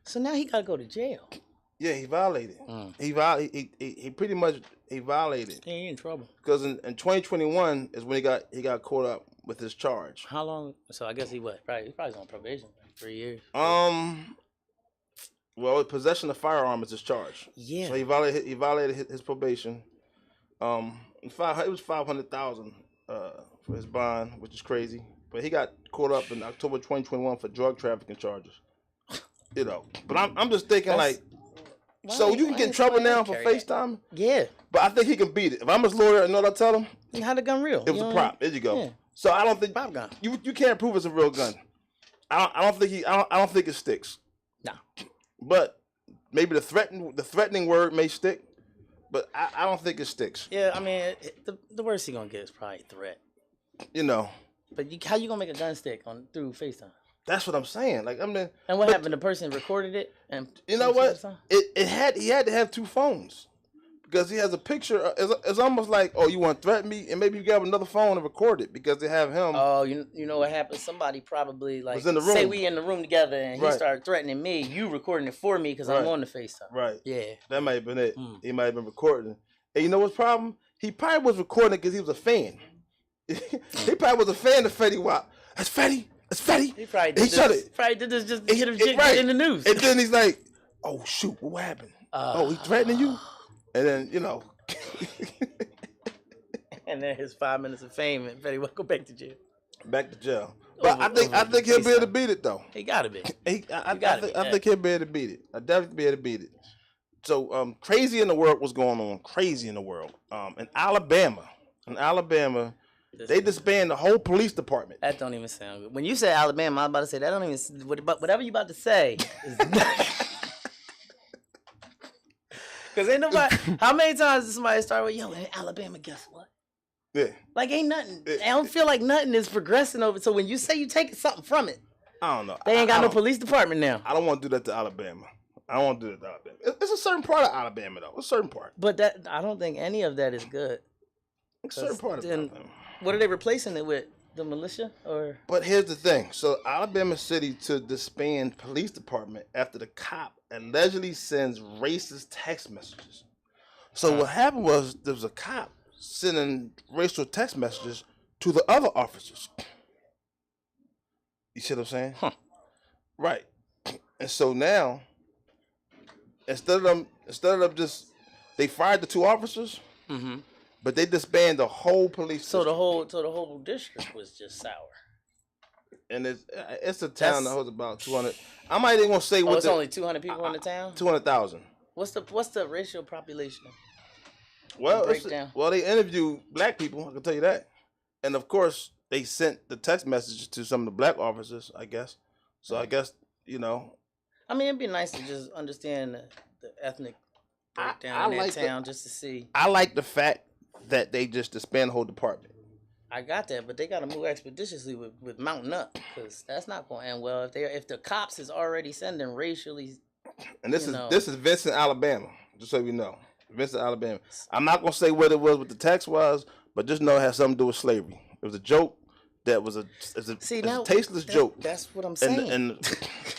So now he gotta go to jail. Yeah, he violated. He pretty much violated. He ain't in trouble. Because in 2021 is when he got caught up with his charge. How long? So I guess he probably on probation, like 3 years. Well, possession of firearm is his charge. Yeah. So he violated his probation. It was $500,000 for his bond, which is crazy. But he got caught up in October 2021 for drug trafficking charges. But I'm just thinking so you can get in trouble now for FaceTime? Yeah. But I think he can beat it. If I'm his lawyer, you know what I tell him? How the gun real? It was a prop. There you go. Yeah. So I don't think prop gun. You can't prove it's a real gun. I don't think it sticks. No. But maybe the threatening word may stick, but I don't think it sticks. Yeah, I mean, the worst he gonna get is probably threat. But how you gonna make a gun stick through FaceTime? That's what I'm saying. And what happened? The person recorded it, and you know what? He had to have 2 phones because he has a picture. It's almost like, oh, you want to threaten me, and maybe you grab another phone and record it because they have him. Oh, you know what happened? Somebody probably was in the room. Say we in the room together, and he started threatening me. You recording it for me because I'm on the FaceTime. Right. Yeah. That might have been it. He might have been recording. And you know what's the problem? He probably was recording it because he was a fan. He probably was a fan of Fetty Wap. That's Fetty. That's Fetty. He probably did this. Probably did this just to get him get in the news. And then he's like, "Oh shoot, what happened? He threatening you?" And then and then his 5 minutes of fame, and Fetty will go back to jail. Back to jail. But I think he'll be able to beat it though. He gotta be. I think he'll be able to beat it. I definitely be able to beat it. So crazy in the world was going on. Crazy in the world. In Alabama. They disbanded the whole police department. That don't even sound good. When you said Alabama, I was about to say that don't even. Whatever you about to say is. Because ain't nobody. How many times does somebody start with, "Yo, in Alabama, guess what?" Yeah. Like ain't nothing. I don't feel like nothing is progressing over. So when you say you taking something from it, I don't know. They ain't got no police department now. I don't want to do that to Alabama. I don't want to do it to Alabama. It's a certain part of Alabama, though. A certain part. But I don't think any of that is good. A certain part of Alabama. What are they replacing it with? The militia? But here's the thing. So Alabama City to disband police department after the cop allegedly sends racist text messages. So what happened was there was a cop sending racial text messages to the other officers. You see what I'm saying? Huh. Right. And so now, instead of them just, they fired the 2 officers, but they disbanded the whole police. So the whole district was just sour. And it's a town that holds about 200. I might even want to say it's only 200 people in the town. 200,000. What's the racial population? Well, they interviewed black people. I can tell you that. And of course, they sent the text messages to some of the black officers, I guess. So I guess, I mean, it'd be nice to just understand the ethnic breakdown in that town just to see. I like the fact that they just disband the whole department. I got that, but they got to move expeditiously with mounting up, because that's not going to end well. If the cops is already sending racially, and this is Vincent, Alabama, just so you know, Vincent, Alabama. I'm not gonna say what it was, what the text was, but just know it has something to do with slavery. It was a joke that was a tasteless joke. That's what I'm saying.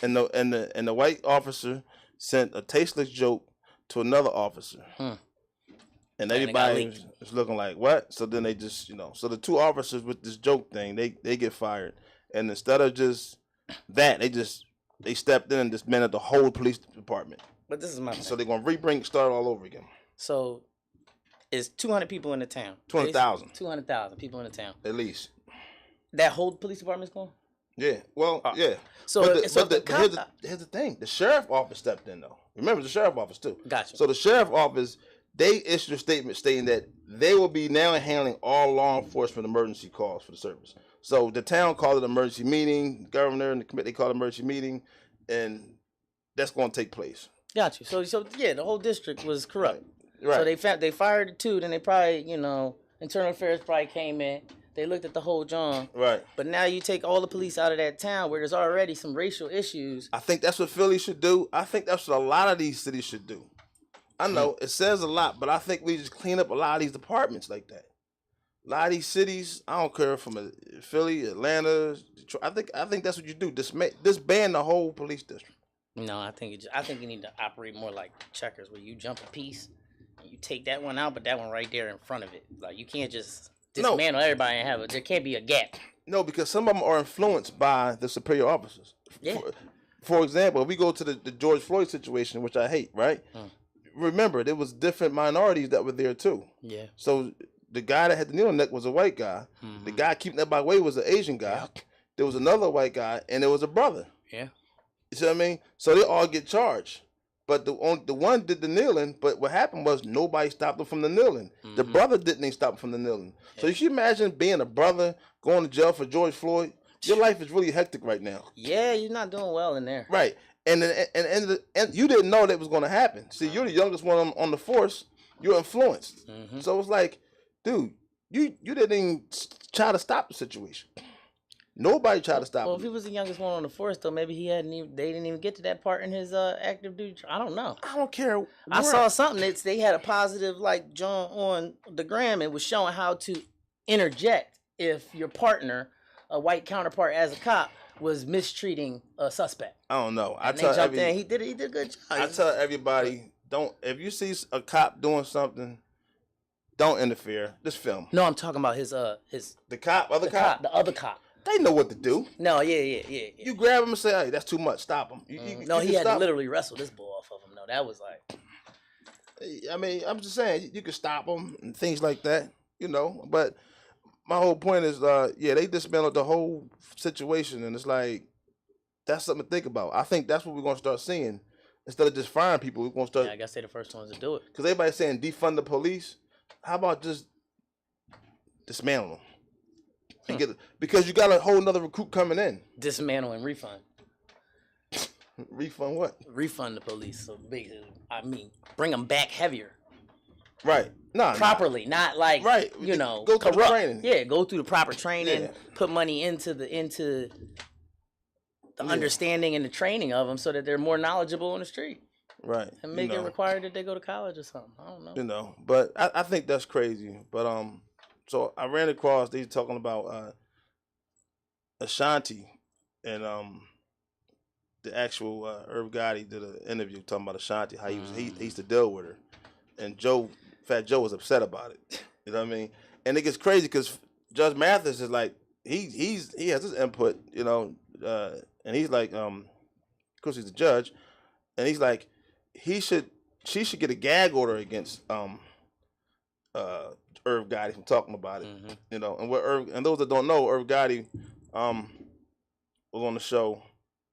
And the white officer sent a tasteless joke to another officer. And everybody was looking like, what? So then they just, so the 2 officers with this joke thing, they get fired. And instead of just that, they stepped in and disbanded the whole police department. But this is my thing. So they're going to start all over again. So it's 200 people in the town. 200,000. 200,000 people in the town. At least. That whole police department's gone? Yeah. Well, yeah. So, here's the thing. The sheriff office stepped in, though. Remember, the sheriff office, too. Gotcha. So the sheriff office, they issued a statement stating that they will be now handling all law enforcement emergency calls for the service. So the town called it an emergency meeting. The governor and the committee called it an emergency meeting. And that's going to take place. Got you. So yeah, the whole district was corrupt. Right. So they fired the 2. Then they probably, internal affairs probably came in. They looked at the whole John. Right. But now you take all the police out of that town where there's already some racial issues. I think that's what Philly should do. I think that's what a lot of these cities should do. I know it says a lot, but I think we just clean up a lot of these departments like that. A lot of these cities, I don't care from Philly, Atlanta, Detroit. I think that's what you do. Disband the whole police district. No, I think you need to operate more like checkers, where you jump a piece and you take that one out, but that one right there in front of it. Like, you can't just dismantle everybody and have it. There can't be a gap. No, because some of them are influenced by the superior officers. Yeah. For example, if we go to the George Floyd situation, which I hate, right? Remember, there was different minorities that were there too. Yeah. So the guy that had the needle neck was a white guy. The guy keeping everybody away was an Asian guy. Yeah. There was another white guy, and there was a brother. Yeah. You see what I mean? So they all get charged. But the one did the kneeling, but what happened was nobody stopped him from the kneeling. The brother didn't even stop him from the kneeling. Yeah. So you should imagine being a brother going to jail for George Floyd. Your life is really hectic right now. Yeah, you're not doing well in there. Right. And you didn't know that was going to happen. See, you're the youngest one on the force. You're influenced. So it's like, dude, you didn't even try to stop the situation. Nobody tried to stop him. Well, if he was the youngest one on the force, though, maybe they didn't even get to that part in his active duty. I don't know. I don't care. I saw something that they had a positive, like, John on the gram. It was showing how to interject if your partner, a white counterpart as a cop, was mistreating a suspect. I don't know. He did a good job. I tell everybody, if you see a cop doing something, don't interfere. Just film. No, I'm talking about his the cop, the other cop. They know what to do. No, yeah. You grab him and say, "Hey, that's too much. Stop him." No, he had to literally wrestle this bull off of him. No, that was like. I mean, I'm just saying you can stop him and things like that, But my whole point is, they dismantled the whole situation, and it's like that's something to think about. I think that's what we're gonna start seeing instead of just firing people. We're gonna start. Yeah, I guess they're the first ones to do it. Because everybody's saying defund the police. How about just dismantle them? Because you got a whole nother recruit coming in. Dismantle and refund. Refund what? Refund the police. So basically, bring them back heavier. Right. Properly, not like right. Go through corrupt. The training. Yeah, go through the proper training. Put money into the understanding and the training of them so that they're more knowledgeable in the street. Right. And make it required that they go to college or something. I don't know. But I think that's crazy. But so I ran across, they talking about Ashanti and the actual Irv Gotti did an interview talking about Ashanti, how he used to deal with her, and Fat Joe was upset about it. You know what I mean? And it gets crazy because Judge Mathis is like he has his input, and he's like of course he's the judge, and he's like she should get a gag order against Irv Gotti from talking about it, and those that don't know, Irv Gotti was on the show.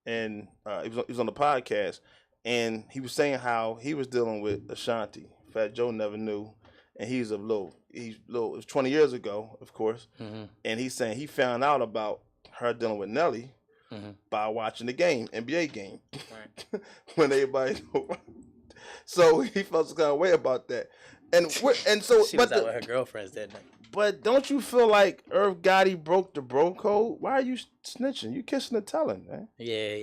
And he was on the podcast, and he was saying how he was dealing with Ashanti. Fat Joe never knew, and it was 20 years ago, of course. And he's saying he found out about her dealing with Nelly by watching the game, NBA game, right. When everybody. So he felt some kind of way about that, and so she was out with her girlfriends that night. But don't you feel like Irv Gotti broke the bro code? Why are you snitching? You kissing and telling, man. Yeah.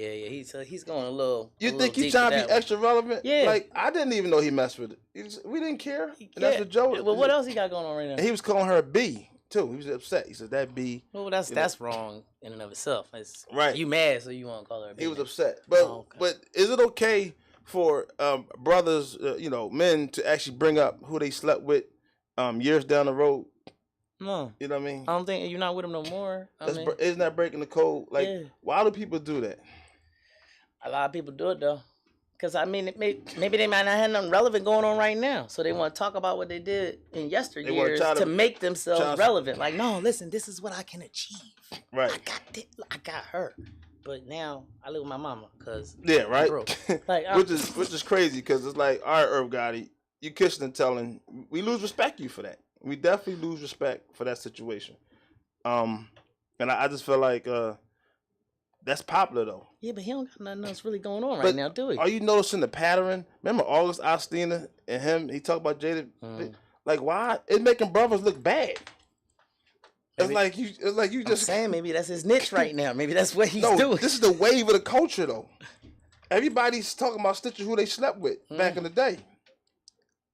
He's going a little. You think he's trying to be extra relevant? Yeah. Like I didn't even know he messed with it. We didn't care. And that's what Joe. Well, what else he got going on right now? And he was calling her a B too. He was upset. He said that B. Well, that's wrong in and of itself. It's, right. You mad, so you want to call her a B. He was upset. But but is it okay for brothers, men to actually bring up who they slept with years down the road? No. You know what I mean? I don't think you're not with him no more. Isn't that breaking the code? Like, why do people do that? A lot of people do it, though. Because, maybe they might not have nothing relevant going on right now. So they want to talk about what they did in yesteryears to make themselves relevant. Like, no, listen, this is what I can achieve. Right. I got her. But now I live with my mama. Right. Like, which is crazy because it's like, all right, Irv Gotti, you kissing and telling. We lose respect you for that. We definitely lose respect for that situation. And I just feel like that's popular though. Yeah, but he don't got nothing else really going on right now, do he? Are you noticing the pattern? Remember August Alsina and him? He talked about Jada. Like, why? It's making brothers look bad. It's like you just I'm saying maybe that's his niche right now. Maybe that's what he's doing. This is the wave of the culture though. Everybody's talking about snitching who they slept with back in the day.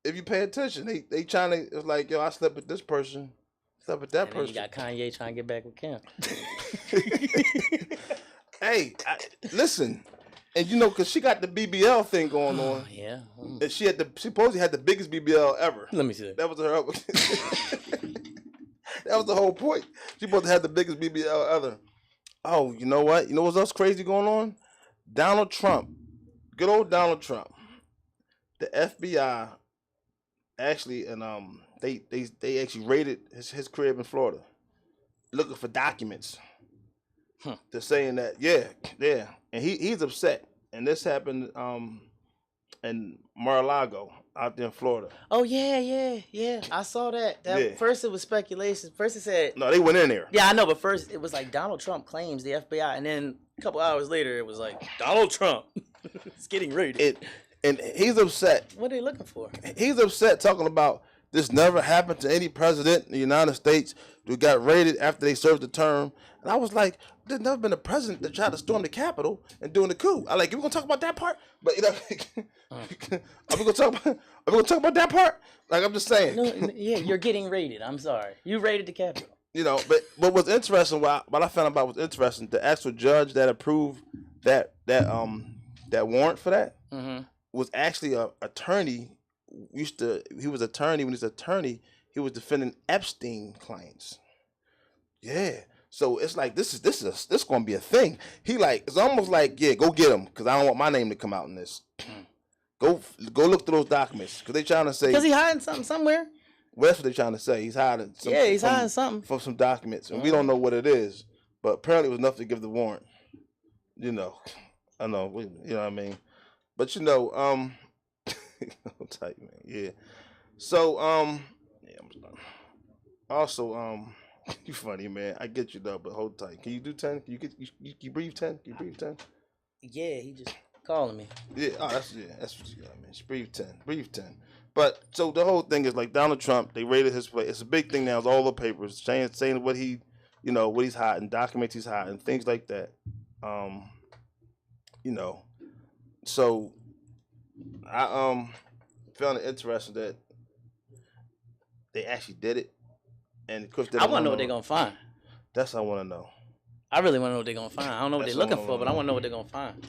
If you pay attention, they trying to. It's like, yo, I slept with this person, slept with that person. You got Kanye trying to get back with Kim. Hey, listen, and because she got the BBL thing going on. Yeah. And she supposedly had the biggest BBL ever. Let me see. That was her. That was the whole point. She supposed to have the biggest BBL ever. Oh, you know what? You know what's else crazy going on? Donald Trump, good old Donald Trump, the FBI. Actually, and they actually raided his crib in Florida, looking for documents. They're saying that and he's upset. And this happened in Mar-a-Lago out there in Florida. Oh yeah. I saw that. First it was speculation. First it said no, they went in there. Yeah, I know, but first it was like Donald Trump claims the FBI, and then a couple hours later it was like Donald Trump. It's getting raided. And he's upset. What are they looking for? He's upset talking about this never happened to any president in the United States who got raided after they served the term. And I was like, there's never been a president that tried to storm the Capitol and doing the coup. I like, are we gonna talk about that part? But are we gonna talk about that part? Like, I'm just saying. No, yeah, you're getting raided. I'm sorry. You raided the Capitol. But what's interesting, what I found out was interesting, the actual judge that approved that warrant for that. Was actually an attorney. He was attorney. When he was attorney, he was defending Epstein claims. Yeah. So it's like this is going to be a thing. It's almost like, go get him because I don't want my name to come out in this. Go look through those documents because they trying to say because he hiding something somewhere. Well, that's what they trying to say. He's hiding. He's hiding something from some documents, and we don't know what it is. But apparently, it was enough to give the warrant. I know. You know what I mean. But hold tight, man. Yeah. So I'm done. Also, you funny, man. I get you though, but hold tight. Can you do 10? Can you breathe 10? Can you breathe 10? Yeah, he just calling me. Yeah. Oh, that's what you got, man. Just breathe 10. Breathe 10. But so the whole thing is like Donald Trump. They raided his place. It's a big thing now. It's all the papers saying what he, what he's hiding, documents he's hiding, things like that. So I found it interesting that they actually did it, and of course I want to know what they're gonna find. That's what I want to know. I really want to know what they're gonna find. I don't know what they're looking for, but I want to know what they're gonna find.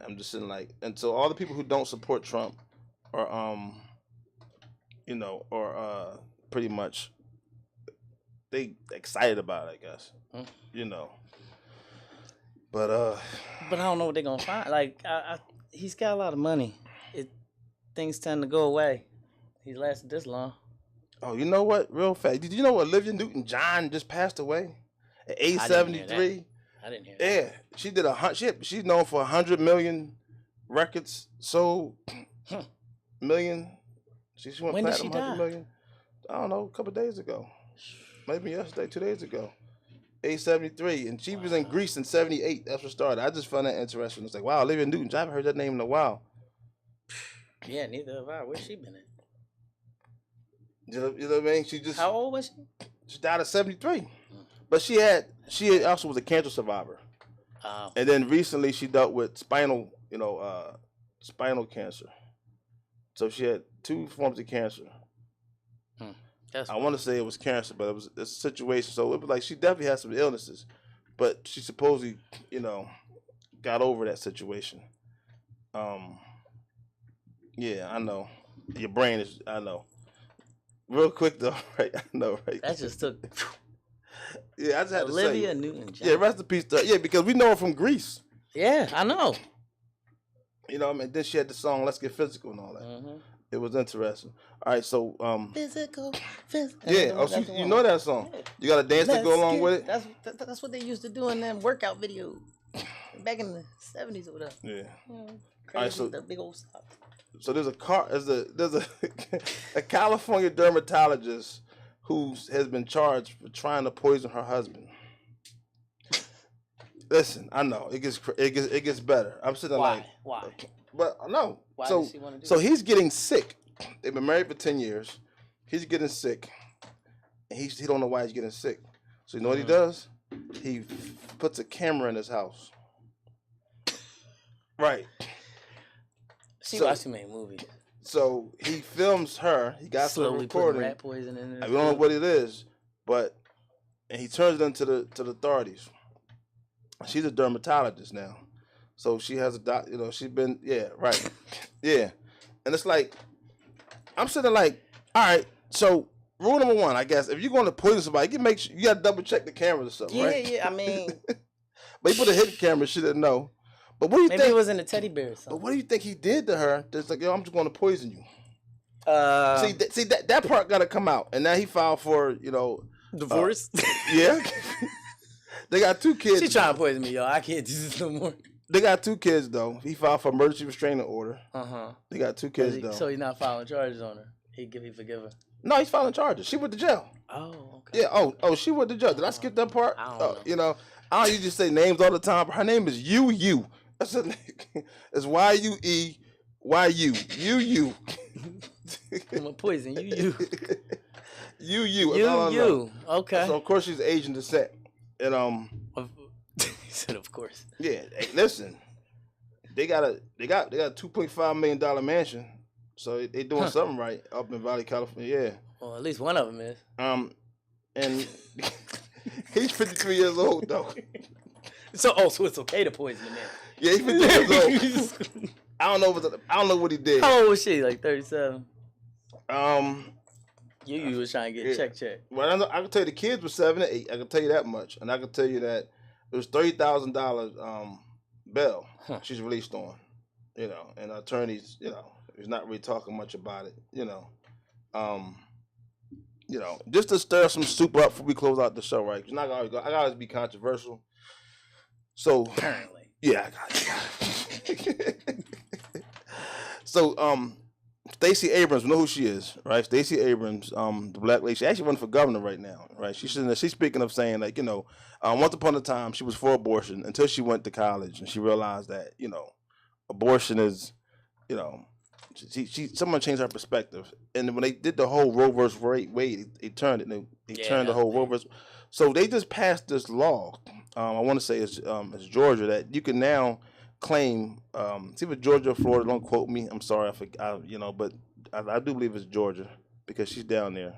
I'm just sitting like, and so all the people who don't support Trump are, pretty much they excited about it, I guess. But I don't know what they're gonna find. Like, he's got a lot of money. Things tend to go away. He's lasted this long. Oh, you know what? Real fast. Did you know Olivia Newton-John just passed away at age 73? I didn't hear that. Yeah, she did she's known for 100 million records sold. Million. She went when platinum. Did she 100 die? million. I don't know, a couple of days ago. Maybe yesterday, 2 days ago. Age 73, and she was in Greece in 78. That's what started. I just found that interesting. It's like, wow, Olivia Newton. I haven't heard that name in a while. Yeah, neither have I. Where's she been at? You know what I mean? How old was she? She died at 73. But she also was a cancer survivor. And then recently she dealt with spinal cancer. So she had 2 forms of cancer. I want to say it was cancer, but it was a situation. So it was like she definitely had some illnesses, but she supposedly, got over that situation. Yeah, I know. Your brain is, I know. Real quick though, right? I know, right? That just took. Yeah, I just had Olivia to say. Newton-John. Yeah, rest in peace. Yeah, because we know her from Greece. Yeah, I know. Then she had the song "Let's Get Physical" and all that. Mm-hmm. It was interesting. All right, so physical. Yeah, you know that song. Yeah. You got a dance to go along with it. That's what they used to do in them workout videos back in the 70s or whatever. Yeah. Crazy, all right, so the big old stuff. So there's a California dermatologist who has been charged for trying to poison her husband. Listen, I know it gets better. I'm sitting Why? But no. Why does she want to do so he's getting sick. They've been married for 10 years. He's getting sick, and he don't know why he's getting sick. So you know what he does? He puts a camera in his house. Right. She watched too many movies. So he films her. He got some recording. Rat poison in I don't know what it is, and he turns it into the authorities. She's a dermatologist now, so she has a she's been right, yeah, and it's like I'm sitting like, all right, so rule number 1, I guess, if you're going to poison somebody, you make sure you got to double check the cameras or something, right? Yeah, I mean, but he put a hidden camera. She didn't know. But what do you think? Maybe it was in a teddy bear or something. But what do you think he did to her? That's like, I'm just going to poison you. See that part got to come out, and now he filed for divorce. Yeah, they got 2 kids. She trying to poison me, y'all. I can't do this no more. They got 2 kids though. He filed for emergency restraining order. They got 2 kids though. So he's not filing charges on her. He forgive her. No, he's filing charges. She went to jail. Oh, okay. Yeah. Oh, she went to jail. Did I skip that part? I don't know. I don't usually say names all the time. But her name is Yu. That's a it's YUE YU UU. I'm gonna poison you. You. You. Okay. So of course she's Asian descent, and He said, of course. Yeah. Hey, listen, they got a $2.5 million mansion, so they doing something right up in Valley, California. Yeah. Well, at least one of them is. And he's 53 years old though. So it's okay to poison a man. Yeah, he's 50 years old. I don't know what he did. How old was she? Like 37. You was trying to get check. Well, I can tell you the kids were 7 or 8. I can tell you that much, and I can tell you that it was $30,000 bail she's released on. And attorneys, he's not really talking much about it. Just to stir some soup up before we close out the show, right? Because I gotta always be controversial. So apparently, yeah, I got it. So Stacey Abrams, we know who she is, right? Stacey Abrams, the black lady, she actually running for governor right now, right? She's speaking of saying like, once upon a time she was for abortion until she went to college and she realized that abortion is, someone changed her perspective, and when they did the whole Roe versus Wade, they turned it. They turned the whole Roe versus. So they just passed this law. I want to say it's Georgia, that you can now claim. It's either Georgia or Florida. Don't quote me. I'm sorry. But I do believe it's Georgia because she's down there.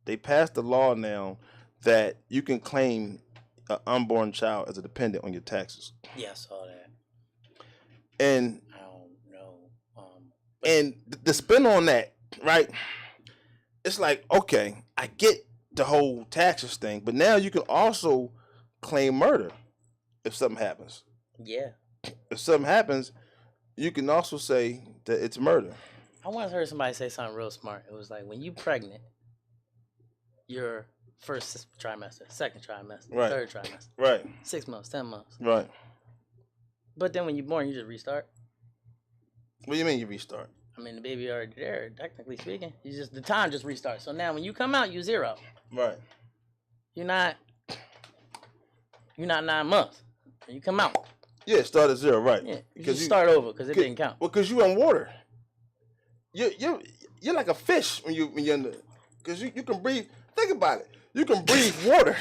They passed a law now that you can claim an unborn child as a dependent on your taxes. Yeah, I saw that. And I don't know. And the spin on that, right? It's like, okay, I get the whole taxes thing, but now you can also claim murder if something happens. Yeah. If something happens, you can also say that it's murder. I once heard somebody say something real smart. It was like, when you pregnant, your first trimester, second trimester, right. third trimester, right, 6 months, 10 months, right. But then when you're born, you just restart. What do you mean you restart? I mean, the baby already there, technically speaking. The time just restarts. So now when you come out, you 0. Right. You're not 9 months. When you come out. Yeah, start at 0, right. Yeah, you just start over because it didn't count. Well, because you're in water. You're like a fish when you're in the, because you can breathe. Think about it. You can breathe water.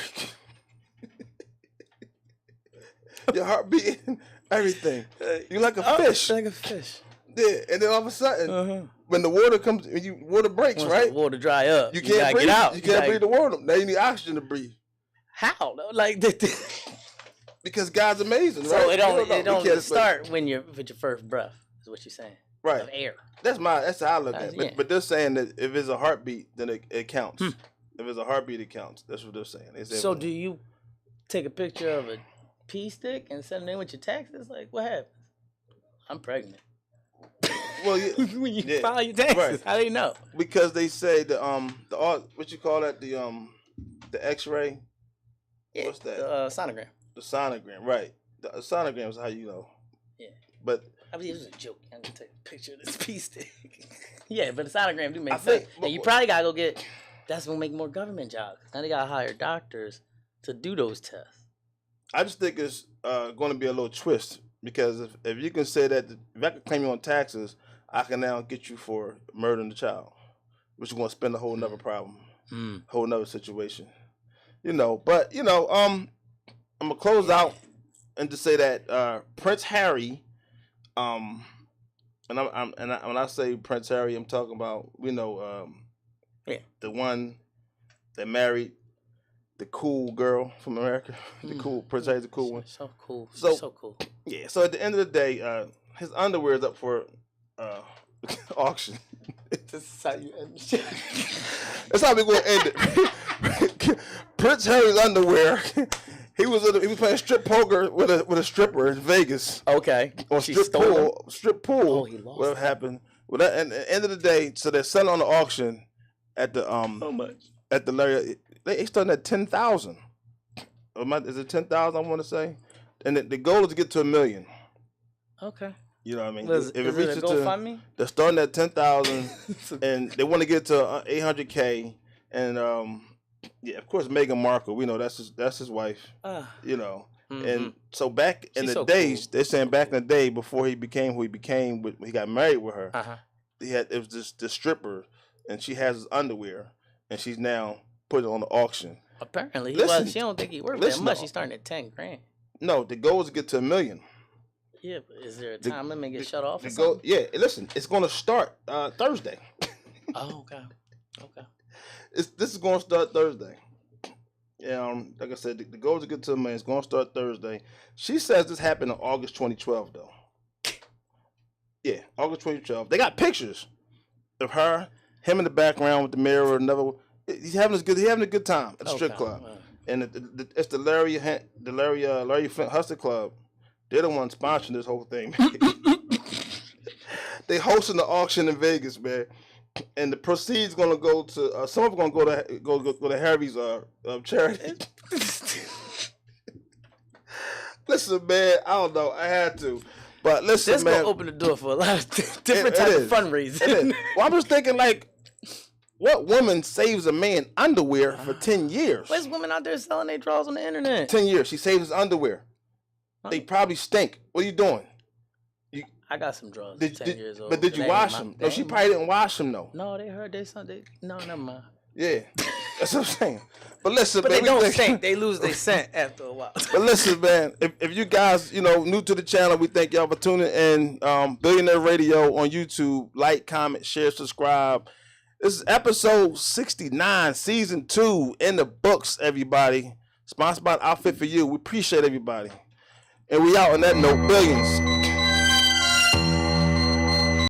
Your heart beating, everything. You're like a fish. Like a fish. Yeah, and then all of a sudden, when the water comes, water breaks, Once right? The water dry up. You can't breathe. Get out. You can't breathe the water. Now you need oxygen to breathe. How? Like because God's amazing, right? So it don't start when you're with your first breath. Is what you're saying? Right. Of air. That's how I look at it. Yeah. But they're saying that if it's a heartbeat, then it counts. If it's a heartbeat, it counts. That's what they're saying. So do you take a picture of a pee stick and send it in with your taxes? Like, what happens? I'm pregnant. Well, yeah, when you file your taxes, right. How do you know? Because they say the what you call that, the X-ray. Yeah, what's that? The sonogram. The sonogram, right? The sonogram is how you know. Yeah. But I mean, it was a joke. I'm gonna take a picture of this pee stick. Yeah, but the sonogram do make sense. And you probably gotta go get. That's gonna make more government jobs. Now they gotta hire doctors to do those tests. I just think it's going to be a little twist because if you can say that if I can claim you on taxes, I can now get you for murdering the child, which is going to spin a whole nother problem, whole nother situation, But I'm gonna close out and to say that Prince Harry, and when I say Prince Harry, I'm talking about the one that married the cool girl from America, the cool Prince Harry's the cool one. So cool. So cool. Yeah. So at the end of the day, his underwear is up for auction. This is how you end the shit. That's how we're gonna end it. Prince Harry's underwear. He was playing strip poker with a stripper in Vegas. Okay. Or strip pool. Oh, he lost. What happened? Well, at the end of the day, so they're selling on the auction at the How much? At the Larry. They starting at 10,000. Is it 10,000? I want to say, and the goal is to get to $1 million. Okay. You know what I mean? Is it a GoFundMe? They're starting at 10,000, and they want to get to 800K. And yeah, of course, Meghan Markle. We know that's his wife. And so back in the days, they're saying back in the day before he became who he became, he got married with her. It was this stripper, and she has his underwear, and she's now put it on the auction. Apparently, she don't think he worth that much. She's starting at 10 grand. No, the goal is to get to $1 million. Yeah, but is there a time limit get shut off? Yeah, listen, it's going to start Thursday. Oh, okay. This is going to start Thursday. Like I said, the goal is to get to $1 million. It's going to start Thursday. She says this happened in August 2012, though. Yeah, August 2012. They got pictures of him in the background with the mirror. He's having a good time at the strip club, and it's the Larry Flint Hustler Club. They're the ones sponsoring this whole thing. They hosting the auction in Vegas, man, and the proceeds gonna go to some of them gonna go to Harry's charity. Listen, man, I don't know. I had to, but listen, this man, gonna open the door for a lot of different types of fundraising. Well, I'm just thinking like. What woman saves a man underwear for 10 years? There's women out there selling their drawers on the internet. 10 years. She saves his underwear. They probably stink. What are you doing? I got some drawers 10 years old. But did you wash them? No, she probably didn't wash them, though. No, they heard they something. No, never mind. Yeah, that's what I'm saying. But listen, But man, they don't stink. They lose their scent after a while. But listen, man, if you guys, new to the channel, we thank y'all for tuning in. Billionaire Radio on YouTube. Like, comment, share, subscribe. This is episode 69, season 2 in the books, everybody. Sponsored by Outfit for You. We appreciate everybody. And we out on that note. Billions.